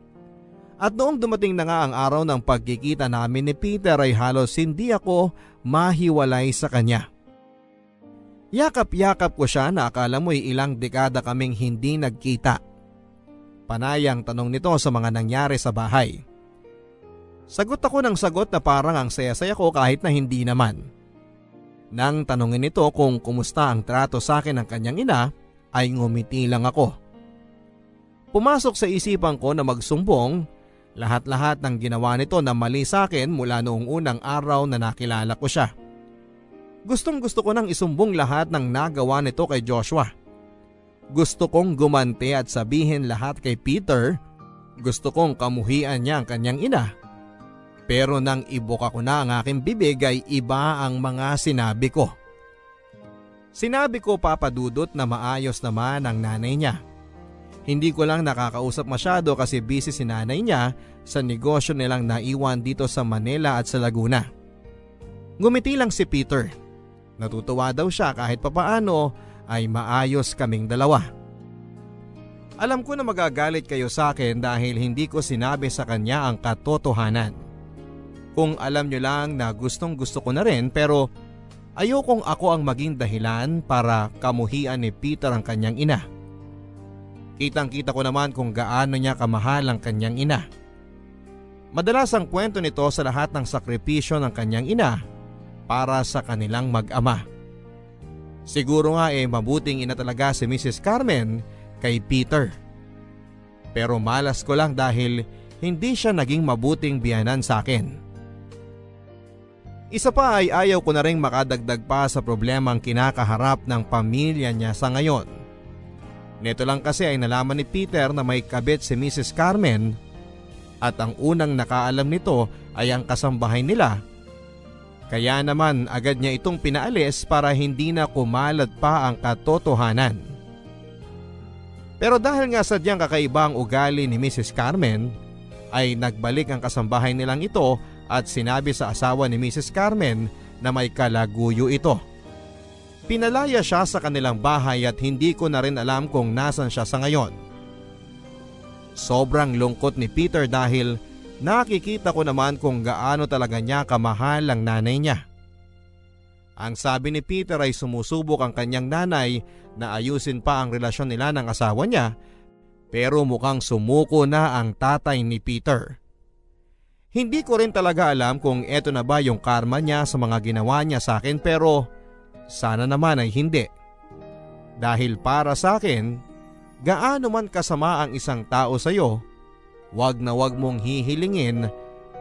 At noong dumating na nga ang araw ng pagkikita namin ni Peter ay halos hindi ako mahiwalay sa kanya. Yakap-yakap ko siya na akala mo'y ilang dekada kaming hindi nagkita. Panayang tanong nito sa mga nangyari sa bahay. Sagot ako ng sagot na parang ang saya-saya ko kahit na hindi naman. Nang tanongin nito kung kumusta ang trato sa akin ng kanyang ina, ay ngumiti lang ako. Pumasok sa isipan ko na magsumbong lahat-lahat ng ginawa nito na mali sa akin mula noong unang araw na nakilala ko siya. Gustong-gusto ko nang isumbong lahat ng nagawa nito kay Joshua. Gusto kong gumanti at sabihin lahat kay Peter. Gusto kong kamuhian niya ang kanyang ina. Pero nang ibuka ko na ang aking bibig ay iba ang mga sinabi ko. Sinabi ko papadudot na maayos naman ang nanay niya. Hindi ko lang nakakausap masyado kasi busy si nanay niya sa negosyo nilang naiwan dito sa Manila at sa Laguna. Ngumiti lang si Peter. Natutuwa daw siya kahit papaano ay maayos kaming dalawa. Alam ko na magagalit kayo sa akin dahil hindi ko sinabi sa kanya ang katotohanan. Kung alam nyo lang na gustong gusto ko na rin pero ayokong ako ang maging dahilan para kamuhian ni Peter ang kanyang ina. Kitang-kita ko naman kung gaano niya kamahal ang kanyang ina. Madalas ang kwento nito sa lahat ng sakripisyo ng kanyang ina para sa kanilang mag-ama. Siguro nga mabuting ina talaga si Mrs. Carmen kay Peter. Pero malas ko lang dahil hindi siya naging mabuting biyanan sa akin. Isa pa ay ayaw ko na rin makadagdag pa sa problemang kinakaharap ng pamilya niya sa ngayon. Nito lang kasi ay nalaman ni Peter na may kabit si Mrs. Carmen at ang unang nakaalam nito ay ang kasambahay nila. Kaya naman agad niya itong pinaalis para hindi na kumalat pa ang katotohanan. Pero dahil nga sadyang kakaiba ang ugali ni Mrs. Carmen, ay nagbalik ang kasambahay nilang ito at sinabi sa asawa ni Mrs. Carmen na may kalaguyo ito. Pinalaya siya sa kanilang bahay at hindi ko na rin alam kung nasan siya sa ngayon. Sobrang lungkot ni Peter dahil nakikita ko naman kung gaano talaga niya kamahal ang nanay niya. Ang sabi ni Peter ay sumusubok ang kanyang nanay na ayusin pa ang relasyon nila ng asawa niya, pero mukhang sumuko na ang tatay ni Peter. Hindi ko rin talaga alam kung eto na ba yung karma niya sa mga ginawa niya sa akin, pero sana naman ay hindi. Dahil para sa akin, gaano man kasama ang isang tao sa iyo, wag na wag mong hihilingin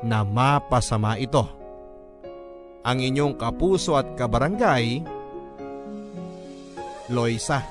na mapasama ito. Ang inyong kapuso at kabarangay, Loisa.